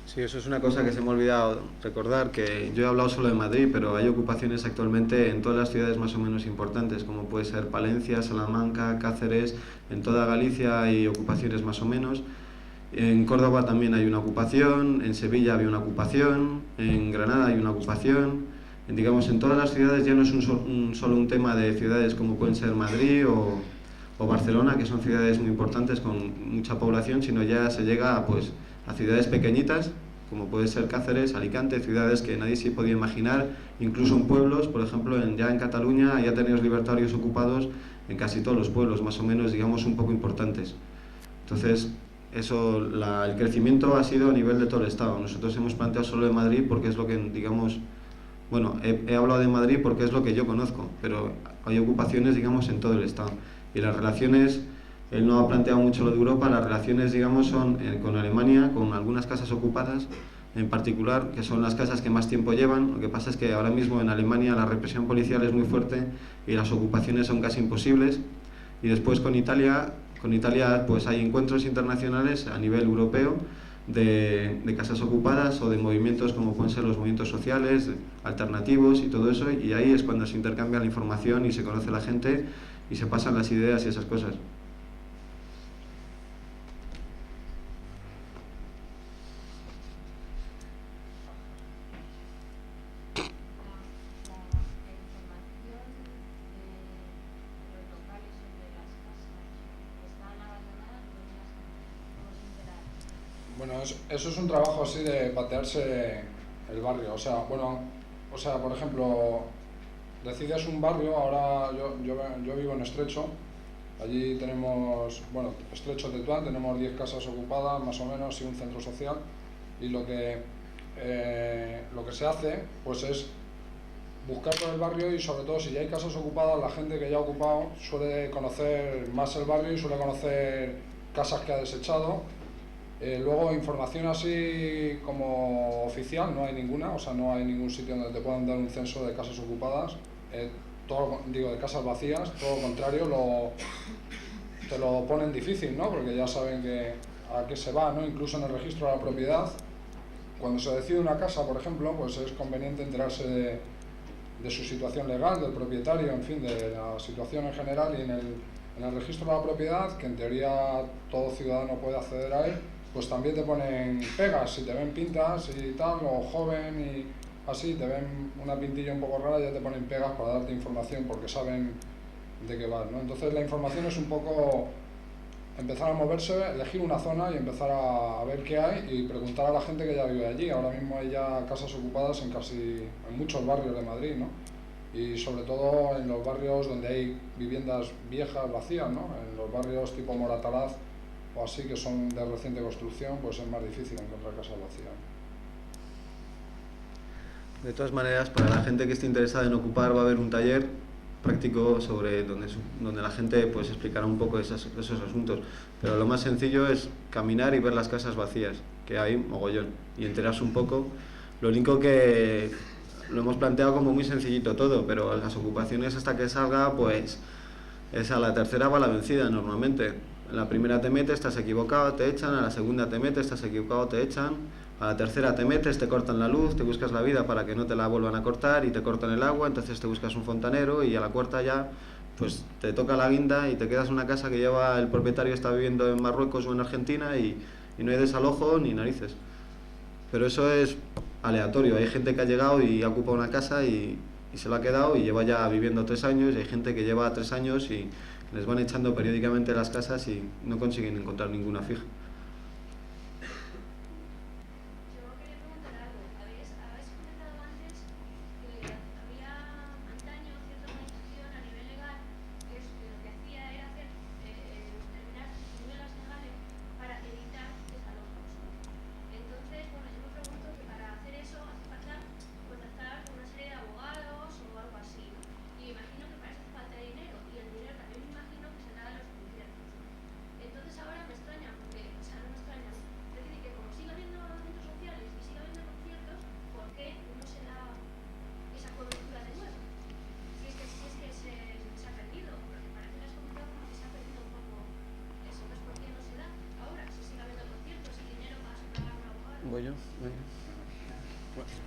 Sí, eso es una cosa que se me ha olvidado recordar, que yo he hablado solo de Madrid, pero hay ocupaciones actualmente en todas las ciudades más o menos importantes, como puede ser Palencia, Salamanca, Cáceres, en toda Galicia hay ocupaciones más o menos. En Córdoba también hay una ocupación, en Sevilla había una ocupación, en Granada hay una ocupación. Digamos, en todas las ciudades ya no es solo un tema de ciudades como pueden ser Madrid o Barcelona, que son ciudades muy importantes con mucha población, sino ya se llega pues, a ciudades pequeñitas, como puede ser Cáceres, Alicante, ciudades que nadie se podía imaginar, incluso en pueblos, por ejemplo, ya en Cataluña hay ateneos libertarios ocupados en casi todos los pueblos, más o menos, digamos, un poco importantes. Entonces, el crecimiento ha sido a nivel de todo el Estado. Nosotros hemos planteado solo de Madrid porque es lo que, digamos, bueno, he hablado de Madrid porque es lo que yo conozco, pero hay ocupaciones, digamos, en todo el Estado. Y las relaciones, él no ha planteado mucho lo de Europa, las relaciones, digamos, son con Alemania, con algunas casas ocupadas, en particular, que son las casas que más tiempo llevan. Lo que pasa es que ahora mismo en Alemania la represión policial es muy fuerte y las ocupaciones son casi imposibles. Y después con Italia pues hay encuentros internacionales a nivel europeo de casas ocupadas o de movimientos como pueden ser los movimientos sociales, alternativos y todo eso, y ahí es cuando se intercambia la información y se conoce la gente y se pasan las ideas y esas cosas. Bueno, eso es un trabajo así de patearse el barrio. O sea, bueno, por ejemplo, decides un barrio, ahora yo vivo en Estrecho, allí tenemos, bueno, Estrecho Tetuán, tenemos 10 casas ocupadas más o menos y un centro social, y lo que se hace pues es buscar por el barrio y sobre todo si ya hay casas ocupadas, la gente que ya ha ocupado suele conocer más el barrio y suele conocer casas que ha desechado. Luego información así como oficial no hay ninguna, o sea, no hay ningún sitio donde te puedan dar un censo de casas ocupadas, de casas vacías, todo lo contrario, te lo ponen difícil, ¿no? Porque ya saben a qué se va, ¿no? Incluso en el registro de la propiedad, cuando se decide una casa, por ejemplo, pues es conveniente enterarse de su situación legal, del propietario, en fin, de la situación en general, y en el registro de la propiedad, que en teoría todo ciudadano puede acceder a él, pues también te ponen pegas, si te ven pintas y tal, o joven y así, te ven una pintilla un poco rara, ya te ponen pegas para darte información porque saben de qué vas, ¿no? Entonces la información es un poco empezar a moverse, elegir una zona y empezar a ver qué hay y preguntar a la gente que ya vive allí. Ahora mismo hay ya casas ocupadas en muchos barrios de Madrid, ¿no? Y sobre todo en los barrios donde hay viviendas viejas, vacías, ¿no? En los barrios tipo Moratalaz o así, que son de reciente construcción, pues es más difícil encontrar casas vacías. De todas maneras, para la gente que esté interesada en ocupar, va a haber un taller práctico sobre donde la gente pues explicará un poco esos asuntos. Pero lo más sencillo es caminar y ver las casas vacías, que hay mogollón, y enterarse un poco. Lo único que lo hemos planteado como muy sencillito todo, pero las ocupaciones hasta que salga, pues es a la tercera va la vencida normalmente. En la primera te metes, estás equivocado, te echan, a la segunda te metes, estás equivocado, te echan, a la tercera te metes, te cortan la luz, te buscas la vida para que no te la vuelvan a cortar y te cortan el agua, entonces te buscas un fontanero y a la cuarta ya pues te toca la guinda y te quedas en una casa que lleva el propietario, está viviendo en Marruecos o en Argentina y no hay desalojo ni narices. Pero eso es aleatorio, hay gente que ha llegado y ha ocupado una casa y se lo ha quedado y lleva ya viviendo 3 años, y hay gente que lleva 3 años y les van echando periódicamente las casas y no consiguen encontrar ninguna fija.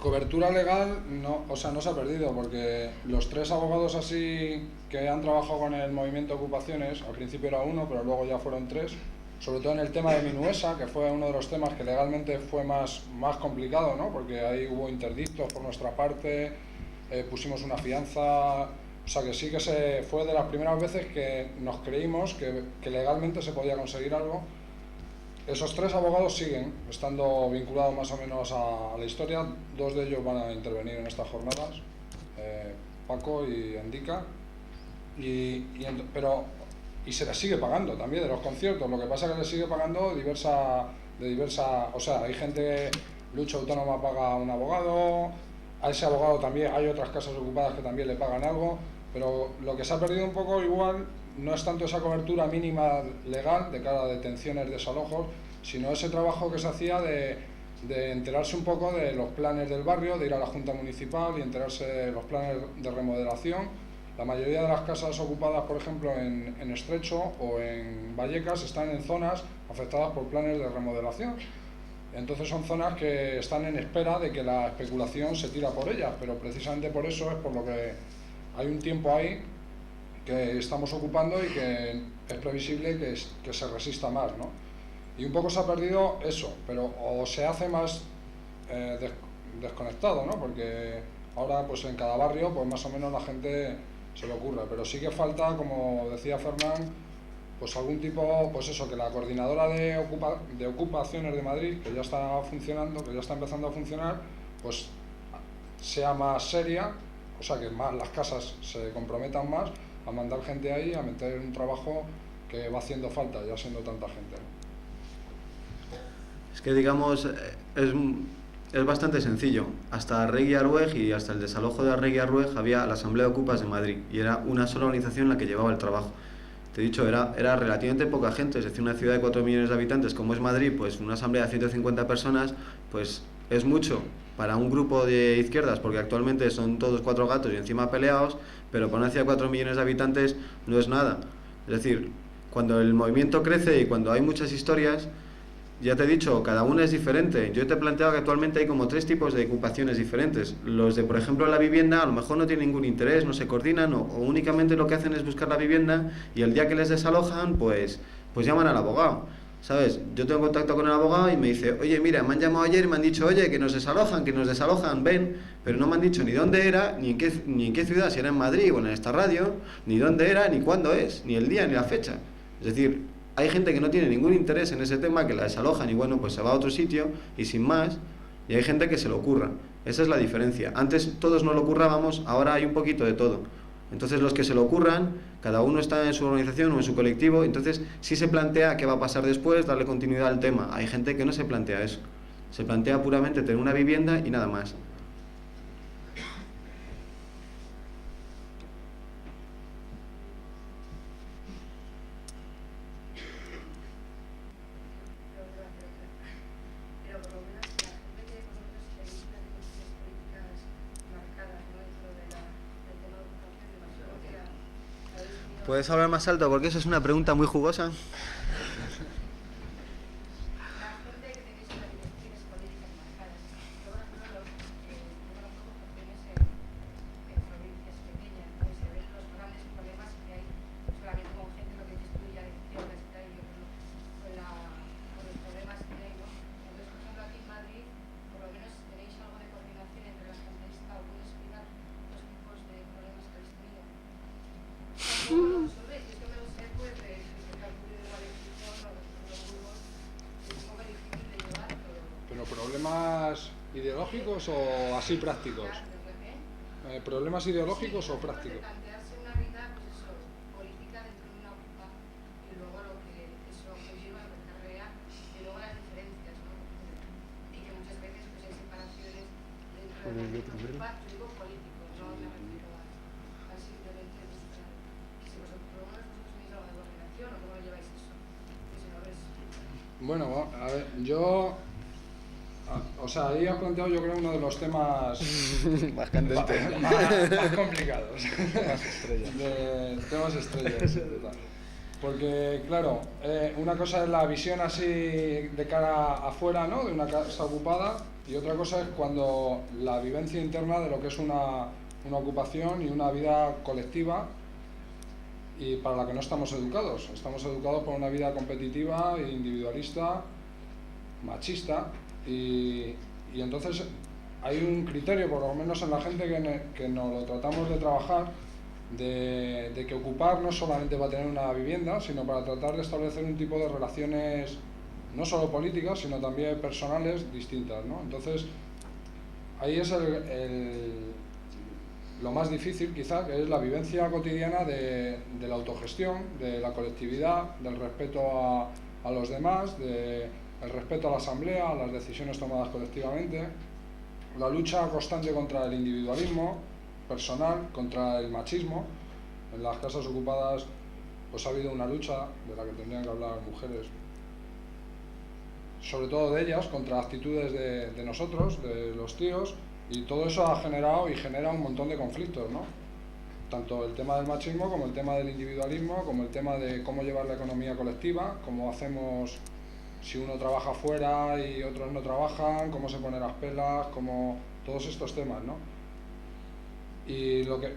Cobertura legal no se ha perdido, porque los 3 abogados así que han trabajado con el movimiento de ocupaciones, al principio era uno, pero luego ya fueron 3, sobre todo en el tema de Minuesa, que fue uno de los temas que legalmente fue más complicado, ¿no? Porque ahí hubo interdictos por nuestra parte, pusimos una fianza, o sea que sí que fue de las primeras veces que nos creímos que legalmente se podía conseguir algo. Esos 3 abogados siguen estando vinculados más o menos a la historia, 2 de ellos van a intervenir en estas jornadas, Paco y Endica, y se les sigue pagando también de los conciertos. Lo que pasa es que les sigue pagando o sea, hay gente, Lucha Autónoma paga a un abogado, a ese abogado también hay otras casas ocupadas que también le pagan algo, pero lo que se ha perdido un poco igual no es tanto esa cobertura mínima legal de cara a detenciones, desalojos, sino ese trabajo que se hacía de enterarse un poco de los planes del barrio, de ir a la Junta Municipal y enterarse de los planes de remodelación. La mayoría de las casas ocupadas, por ejemplo, en Estrecho o en Vallecas, están en zonas afectadas por planes de remodelación. Entonces son zonas que están en espera de que la especulación se tira por ellas, pero precisamente por eso es por lo que hay un tiempo ahí que estamos ocupando y que es previsible que se resista más, ¿no? Y un poco se ha perdido eso, pero o se hace más desconectado, ¿no? Porque ahora pues en cada barrio pues más o menos la gente se le ocurre, pero sí que falta, como decía Fernán, pues algún tipo, pues eso, que la coordinadora de ocupaciones de Madrid, que ya está funcionando, que ya está empezando a funcionar, pues sea más seria, o sea que más las casas se comprometan más a mandar gente ahí, a meter un trabajo que va haciendo falta, ya siendo tanta gente, ¿no? Es que digamos, es bastante sencillo. Hasta Arregui Arruej y hasta el desalojo de Arregui Arruej había la Asamblea de Ocupas de Madrid y era una sola organización la que llevaba el trabajo. Te he dicho, era relativamente poca gente, es decir, una ciudad de 4 millones de habitantes como es Madrid, pues una asamblea de 150 personas, pues es mucho para un grupo de izquierdas, porque actualmente son todos 4 gatos y encima peleados, pero para una ciudad de 4 millones de habitantes no es nada. Es decir, cuando el movimiento crece y cuando hay muchas historias, ya te he dicho, cada una es diferente. Yo te he planteado que actualmente hay como 3 tipos de ocupaciones diferentes. Los de, por ejemplo, la vivienda, a lo mejor no tienen ningún interés, no se coordinan o únicamente lo que hacen es buscar la vivienda y el día que les desalojan, pues llaman al abogado. ¿Sabes? Yo tengo contacto con el abogado y me dice, oye, mira, me han llamado ayer y me han dicho, oye, que nos desalojan, ven, pero no me han dicho ni dónde era, ni en qué ciudad, si era en Madrid o en esta radio, ni dónde era, ni cuándo es, ni el día, ni la fecha. Es decir, hay gente que no tiene ningún interés en ese tema, que la desalojan y bueno, pues se va a otro sitio y sin más, y hay gente que se lo ocurra. Esa es la diferencia. Antes todos nos lo currábamos, ahora hay un poquito de todo. Entonces los que se lo ocurran, cada uno está en su organización o en su colectivo, entonces sí se plantea qué va a pasar después, darle continuidad al tema. Hay gente que no se plantea eso. Se plantea puramente tener una vivienda y nada más. ¿Puedes hablar más alto? Porque eso es una pregunta muy jugosa. ¿Pero problemas ideológicos o así prácticos? ¿Problemas ideológicos o prácticos? Bueno, a ver, o sea, ahí has planteado yo creo uno de los temas más candentes, más complicados, temas estrellas. Porque claro, una cosa es la visión así de cara afuera, ¿no? De una casa ocupada, y otra cosa es cuando la vivencia interna de lo que es una ocupación y una vida colectiva y para la que no estamos educados. Estamos educados por una vida competitiva, individualista, machista, y entonces hay un criterio, por lo menos en la gente, que nos lo tratamos de trabajar, de que ocupar no solamente para tener una vivienda, sino para tratar de establecer un tipo de relaciones no solo políticas, sino también personales distintas, ¿no? Entonces, ahí es lo más difícil quizá, que es la vivencia cotidiana de la autogestión, de la colectividad, del respeto a los demás, el respeto a la asamblea, a las decisiones tomadas colectivamente, la lucha constante contra el individualismo personal, contra el machismo. En las casas ocupadas pues ha habido una lucha de la que tendrían que hablar mujeres, sobre todo de ellas, contra actitudes de nosotros, de los tíos, y todo eso ha generado y genera un montón de conflictos, ¿no? Tanto el tema del machismo como el tema del individualismo, como el tema de cómo llevar la economía colectiva, cómo hacemos si uno trabaja fuera y otros no trabajan, cómo se ponen las pelas, como todos estos temas, ¿no? Y lo que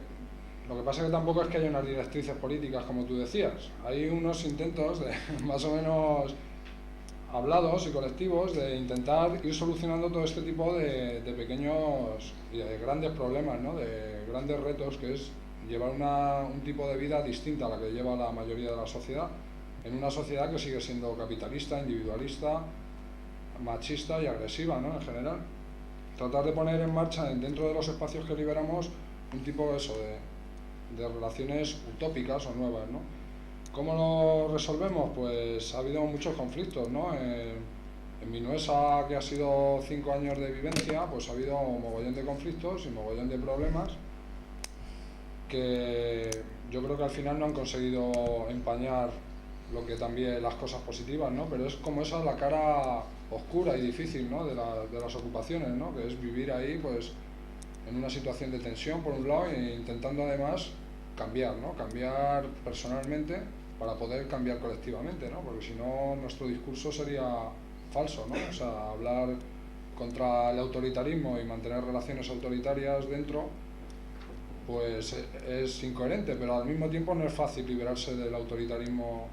pasa es que tampoco es que haya unas directrices políticas, como tú decías. Hay unos intentos de más o menos hablados y colectivos de intentar ir solucionando todo este tipo de pequeños y de grandes problemas, ¿no? De grandes retos, que es llevar un tipo de vida distinta a la que lleva la mayoría de la sociedad, en una sociedad que sigue siendo capitalista, individualista, machista y agresiva, ¿no? En general. Tratar de poner en marcha, dentro de los espacios que liberamos, un tipo de relaciones utópicas o nuevas, ¿no? ¿Cómo lo resolvemos? Pues ha habido muchos conflictos, ¿no? En Minuesa, que ha sido 5 años de vivencia, pues ha habido un mogollón de conflictos y un mogollón de problemas que yo creo que al final no han conseguido empañar lo que también las cosas positivas, ¿no? Pero es como esa la cara oscura y difícil, ¿no? de las ocupaciones, ¿no? Que es vivir ahí, pues, en una situación de tensión por un lado e intentando además cambiar, ¿no? Cambiar personalmente para poder cambiar colectivamente, ¿no? Porque si no, nuestro discurso sería falso, ¿no? O sea, hablar contra el autoritarismo y mantener relaciones autoritarias dentro, pues es incoherente, pero al mismo tiempo no es fácil liberarse del autoritarismo,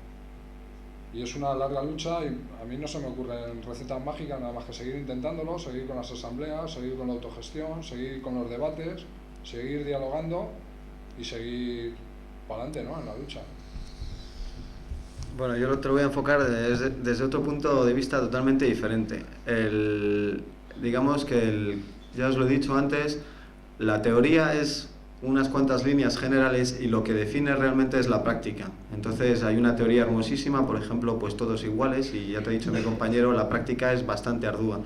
y es una larga lucha, y a mí no se me ocurren recetas mágicas, nada más que seguir intentándolo, seguir con las asambleas, seguir con la autogestión, seguir con los debates, seguir dialogando y seguir para adelante, ¿no? En la lucha. Bueno, yo te lo voy a enfocar desde otro punto de vista totalmente diferente. Digamos que, ya os lo he dicho antes, la teoría es unas cuantas líneas generales y lo que define realmente es la práctica. Entonces hay una teoría hermosísima, por ejemplo, pues todos iguales, y ya te he dicho mi compañero, la práctica es bastante ardua.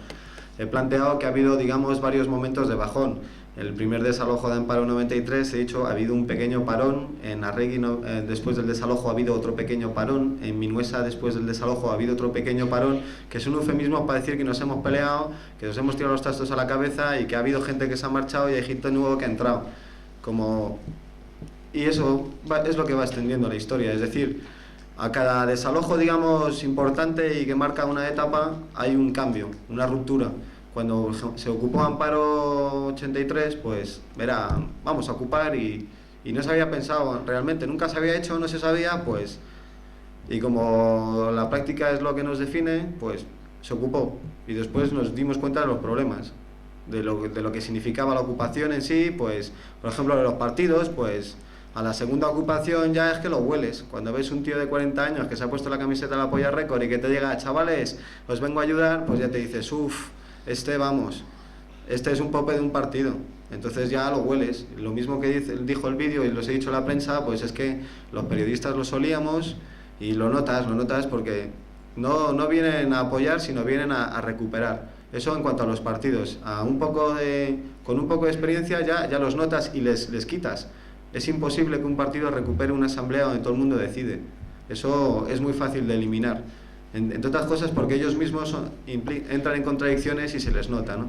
He planteado que ha habido, digamos, varios momentos de bajón. El primer desalojo de Amparo 93, he dicho, ha habido un pequeño parón. En Arregui, después del desalojo, ha habido otro pequeño parón. En Minuesa, después del desalojo, ha habido otro pequeño parón, que es un eufemismo para decir que nos hemos peleado, que nos hemos tirado los trastos a la cabeza y que ha habido gente que se ha marchado y hay gente nueva que ha entrado. Y eso es lo que va extendiendo la historia. Es decir, a cada desalojo, digamos, importante y que marca una etapa, hay un cambio, una ruptura. Cuando se ocupó Amparo 83, pues era, vamos a ocupar, y no se había pensado realmente, nunca se había hecho, no se sabía, pues, y como la práctica es lo que nos define, pues se ocupó, y después nos dimos cuenta de los problemas, de lo que significaba la ocupación en sí. Pues, por ejemplo, de los partidos, pues a la segunda ocupación ya es que lo hueles. Cuando ves un tío de 40 años que se ha puesto la camiseta de la Polla Record y que te llega, chavales, os vengo a ayudar, pues ya te dices, uff, vamos, este es un pope de un partido. Entonces ya lo hueles. Lo mismo que dijo el vídeo y los he dicho a la prensa, pues es que los periodistas lo solíamos, y lo notas porque no vienen a apoyar, sino vienen a recuperar. Eso en cuanto a los partidos. Con un poco de experiencia ya los notas y les quitas. Es imposible que un partido recupere una asamblea donde todo el mundo decide. Eso es muy fácil de eliminar. Entre otras cosas porque ellos mismos entran en contradicciones y se les nota, ¿no?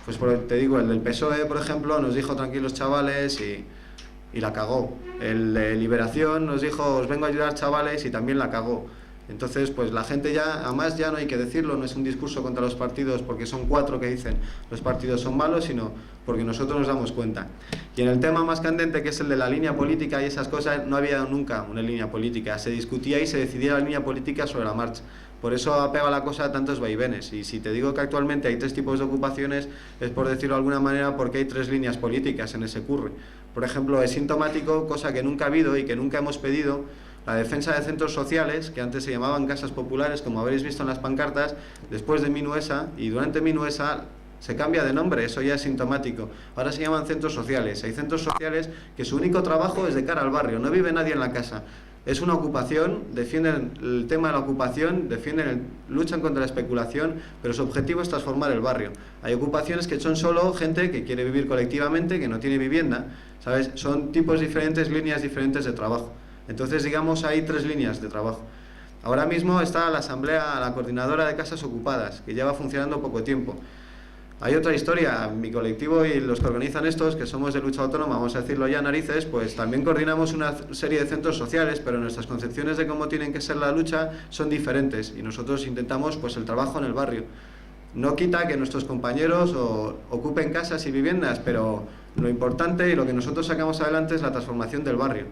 Pues te digo, el del PSOE, por ejemplo, nos dijo tranquilos chavales y la cagó. El de Liberación nos dijo, os vengo a ayudar chavales, y también la cagó. Entonces, pues la gente ya, además ya no hay que decirlo, no es un discurso contra los partidos porque son 4 que dicen los partidos son malos, sino porque nosotros nos damos cuenta. Y en el tema más candente, que es el de la línea política y esas cosas, no había nunca una línea política, se discutía y se decidía la línea política sobre la marcha. Por eso ha pegado la cosa a tantos vaivenes. Y si te digo que actualmente hay 3 tipos de ocupaciones, es por decirlo de alguna manera porque hay 3 líneas políticas en ese curre. Por ejemplo, es sintomático, cosa que nunca ha habido y que nunca hemos pedido, la defensa de centros sociales, que antes se llamaban casas populares, como habréis visto en las pancartas, después de Minuesa, y durante Minuesa se cambia de nombre, eso ya es sintomático. Ahora se llaman centros sociales. Hay centros sociales que su único trabajo es de cara al barrio, no vive nadie en la casa. Es una ocupación, defienden el tema de la ocupación, luchan contra la especulación, pero su objetivo es transformar el barrio. Hay ocupaciones que son solo gente que quiere vivir colectivamente, que no tiene vivienda, ¿sabes? Son tipos diferentes, líneas diferentes de trabajo. Entonces, digamos, hay 3 líneas de trabajo. Ahora mismo está la asamblea, la coordinadora de casas ocupadas, que lleva funcionando poco tiempo. Hay otra historia, mi colectivo y los que organizan estos, que somos de lucha autónoma, vamos a decirlo ya narices, pues también coordinamos una serie de centros sociales, pero nuestras concepciones de cómo tienen que ser la lucha son diferentes y nosotros intentamos pues el trabajo en el barrio. No quita que nuestros compañeros ocupen casas y viviendas, pero lo importante y lo que nosotros sacamos adelante es la transformación del barrio.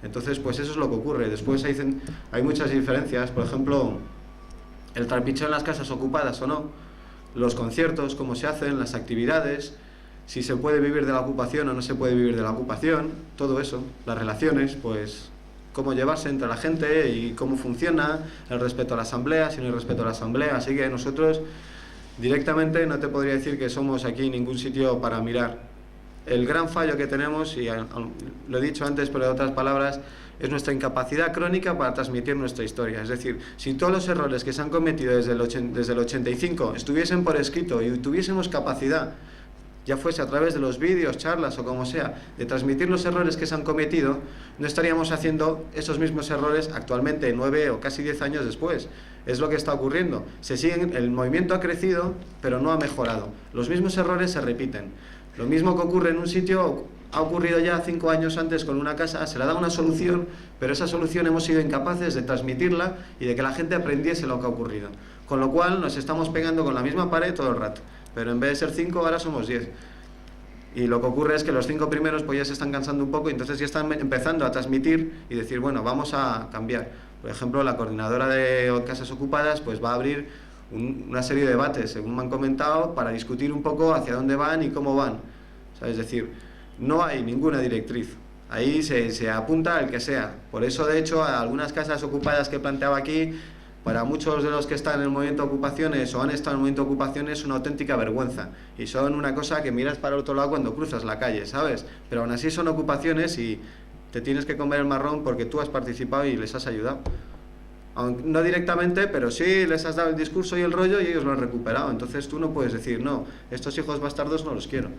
Entonces, pues eso es lo que ocurre. Después hay muchas diferencias, por ejemplo, el trapicheo en las casas ocupadas o no, los conciertos, cómo se hacen, las actividades, si se puede vivir de la ocupación o no se puede vivir de la ocupación, todo eso, las relaciones, pues cómo llevarse entre la gente y cómo funciona, el respeto a la asamblea, si no hay respeto a la asamblea. Así que nosotros directamente no te podría decir que somos aquí ningún sitio para mirar. El gran fallo que tenemos, y lo he dicho antes pero de otras palabras, es nuestra incapacidad crónica para transmitir nuestra historia. Es decir, si todos los errores que se han cometido desde el 85 estuviesen por escrito y tuviésemos capacidad, ya fuese a través de los vídeos, charlas o como sea, de transmitir los errores que se han cometido, no estaríamos haciendo esos mismos errores actualmente 9 o casi 10 años después. Es lo que está ocurriendo. El movimiento ha crecido, pero no ha mejorado. Los mismos errores se repiten. Lo mismo que ocurre en un sitio ha ocurrido ya 5 años antes con una casa, se le da una solución, pero esa solución hemos sido incapaces de transmitirla y de que la gente aprendiese lo que ha ocurrido. Con lo cual nos estamos pegando con la misma pared todo el rato, pero en vez de ser 5 ahora somos 10. Y lo que ocurre es que los 5 primeros pues ya se están cansando un poco y entonces ya están empezando a transmitir y decir, bueno, vamos a cambiar. Por ejemplo, la coordinadora de casas ocupadas pues va a abrir una serie de debates, según me han comentado, para discutir un poco hacia dónde van y cómo van. ¿Sabes? Es decir, no hay ninguna directriz. Ahí se apunta el que sea. Por eso, de hecho, a algunas casas ocupadas que planteaba aquí, para muchos de los que están en el movimiento de ocupaciones o han estado en el movimiento de ocupaciones, es una auténtica vergüenza. Y son una cosa que miras para el otro lado cuando cruzas la calle, ¿sabes? Pero aún así son ocupaciones y te tienes que comer el marrón porque tú has participado y les has ayudado. No directamente, pero sí les has dado el discurso y el rollo y ellos lo han recuperado. Entonces tú no puedes decir, no, estos hijos bastardos no los quiero.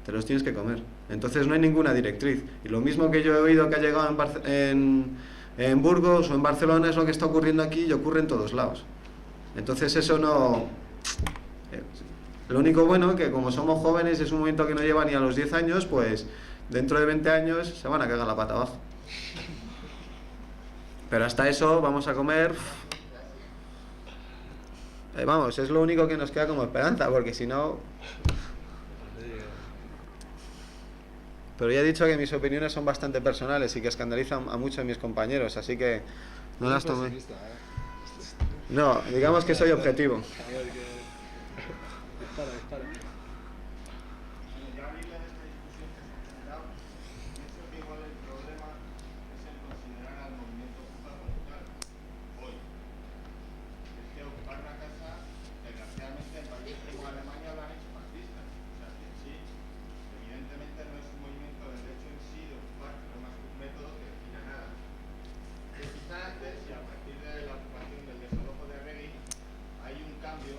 Te los tienes que comer. Entonces no hay ninguna directriz. Y lo mismo que yo he oído que ha llegado en Burgos o en Barcelona es lo que está ocurriendo aquí y ocurre en todos lados. Entonces eso no... Lo único bueno que como somos jóvenes, es un movimiento que no lleva ni a los 10 años, pues dentro de 20 años se van a cagar la pata abajo. Pero hasta eso vamos a comer... vamos, es lo único que nos queda como esperanza, porque si no... Pero ya he dicho que mis opiniones son bastante personales y que escandalizan a muchos de mis compañeros, así que no las tomé. No, digamos que soy objetivo. Y a partir de la ocupación del desalojo de Regui hay un cambio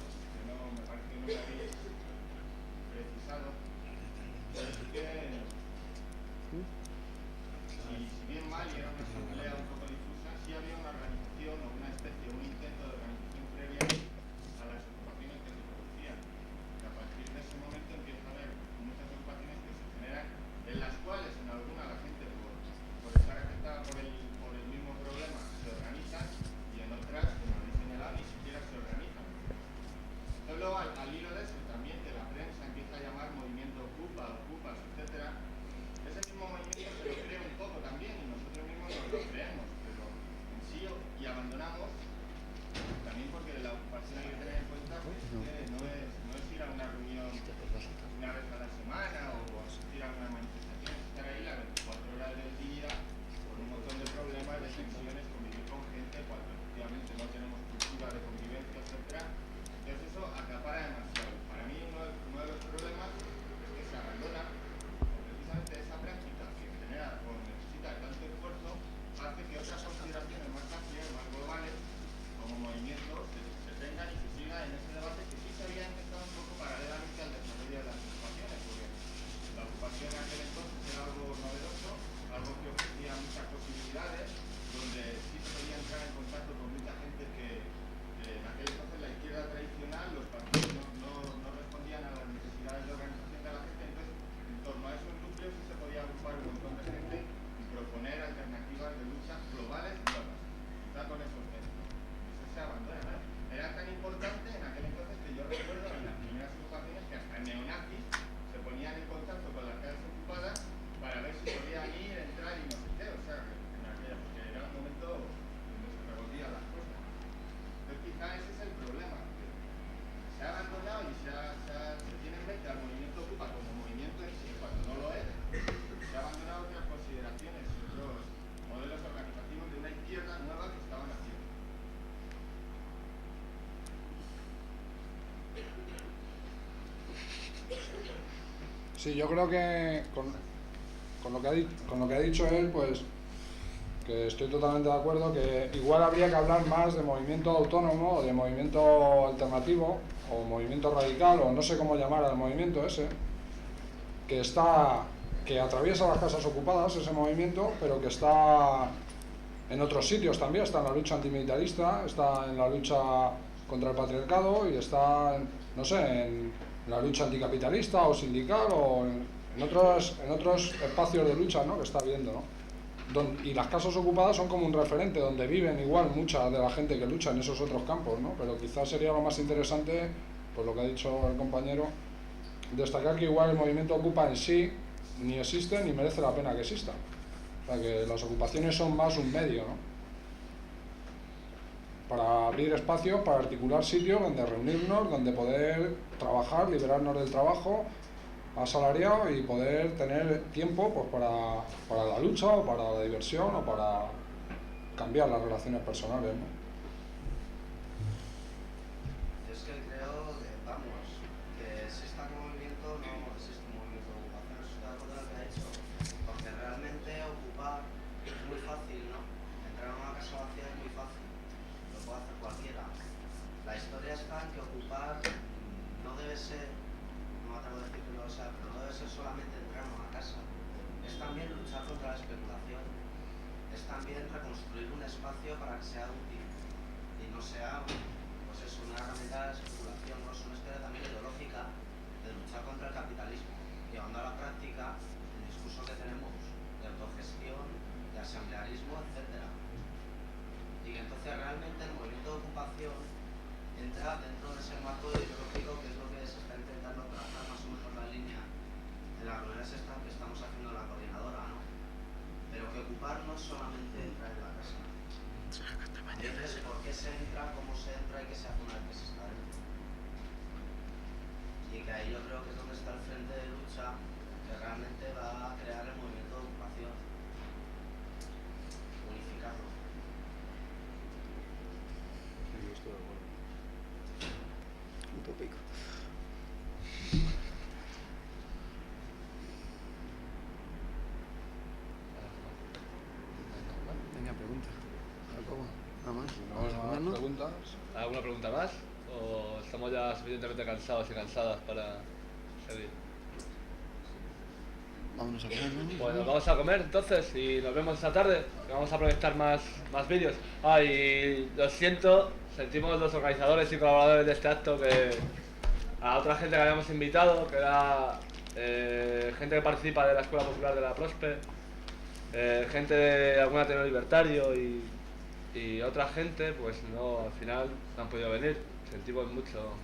Sí, yo creo que con lo que ha dicho él, pues que estoy totalmente de acuerdo, que igual habría que hablar más de movimiento autónomo, o de movimiento alternativo, o movimiento radical, o no sé cómo llamar al movimiento ese, que atraviesa las casas ocupadas, ese movimiento, pero que está en otros sitios también, está en la lucha antimilitarista, está en la lucha contra el patriarcado y está, no sé, en la lucha anticapitalista o sindical o en otros espacios de lucha, ¿no?, que está habiendo, ¿no? Y las casas ocupadas son como un referente donde viven igual mucha de la gente que lucha en esos otros campos, ¿no? Pero quizás sería lo más interesante, por lo que ha dicho el compañero, destacar que igual el movimiento Ocupa en sí ni existe ni merece la pena que exista. O sea, que las ocupaciones son más un medio, ¿no?, para abrir espacios, para articular sitios donde reunirnos, donde poder trabajar, liberarnos del trabajo asalariado y poder tener tiempo, pues, para la lucha o para la diversión o para cambiar las relaciones personales, ¿no? Yo es que creo que, vamos, que exista un movimiento, no existe un movimiento de ocupación, estoy de acuerdo en lo que ha dicho, porque realmente ocupar es muy fácil, ¿no? Entrar a una casa vacía es muy fácil, lo puede hacer cualquiera. La historia está en que ocupar no debe ser, no me atrevo a decir que no lo sea, pero no debe ser solamente entrar a una casa, es también luchar contra la especulación, es también reconstruir un espacio para que sea útil y no sea, pues eso, una herramienta de especulación, ¿no? Es una historia también ideológica de luchar contra el capitalismo, llevando a la práctica el discurso que tenemos de autogestión, de asamblearismo, etcétera. Y que entonces realmente el movimiento de ocupación entra dentro de ese marco ideológico, que es lo que se está intentando trazar más o menos la línea en las reuniones estas que estamos haciendo en la coordinadora, ¿no? Pero que ocupar no es solamente entrar en la casa. Entonces, ¿por qué se entra, cómo se entra y qué se hace una vez que se está dentro? Y que ahí yo creo que es donde está el frente de lucha que realmente va a crear el movimiento de ocupación, unificarlo. Sí, yo estoy de acuerdo. Utópico. Venga, pregunta. ¿Cómo? ¿Nada más? ¿Alguna preguntas? ¿Alguna pregunta más? ¿O estamos ya suficientemente cansados y cansadas para seguir? Vámonos a comer, ¿no? Bueno, vamos a comer entonces y nos vemos esta tarde, que vamos a proyectar más vídeos. Y lo siento, sentimos los organizadores y colaboradores de este acto que a otra gente que habíamos invitado, que era gente que participa de la Escuela Popular de la Prospe, gente de algún Ateneo Libertario y otra gente, pues no, al final no han podido venir. Sentimos mucho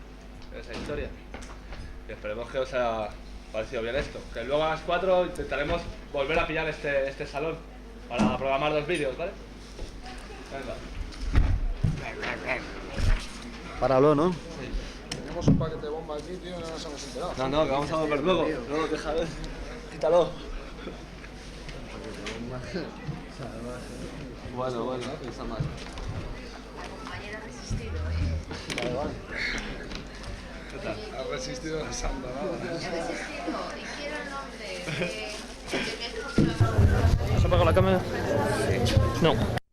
esa historia y esperemos que os haya parecido bien esto. Que luego a las 4 intentaremos volver a pillar este salón para programar 2 vídeos, ¿vale? Venga. Páralo, ¿no? Sí. Tenemos un paquete de bomba aquí, tío, y no nos hemos enterado. No, que vamos a volver luego. No, deja ver. Quítalo. Bueno, está mal. La compañera ha resistido, ¿eh? Vale. ¿Qué tal? Ha resistido las andanadas. He resistido y quiero el nombre de mi esposo. ¿Has apagado la cámara? Sí. No.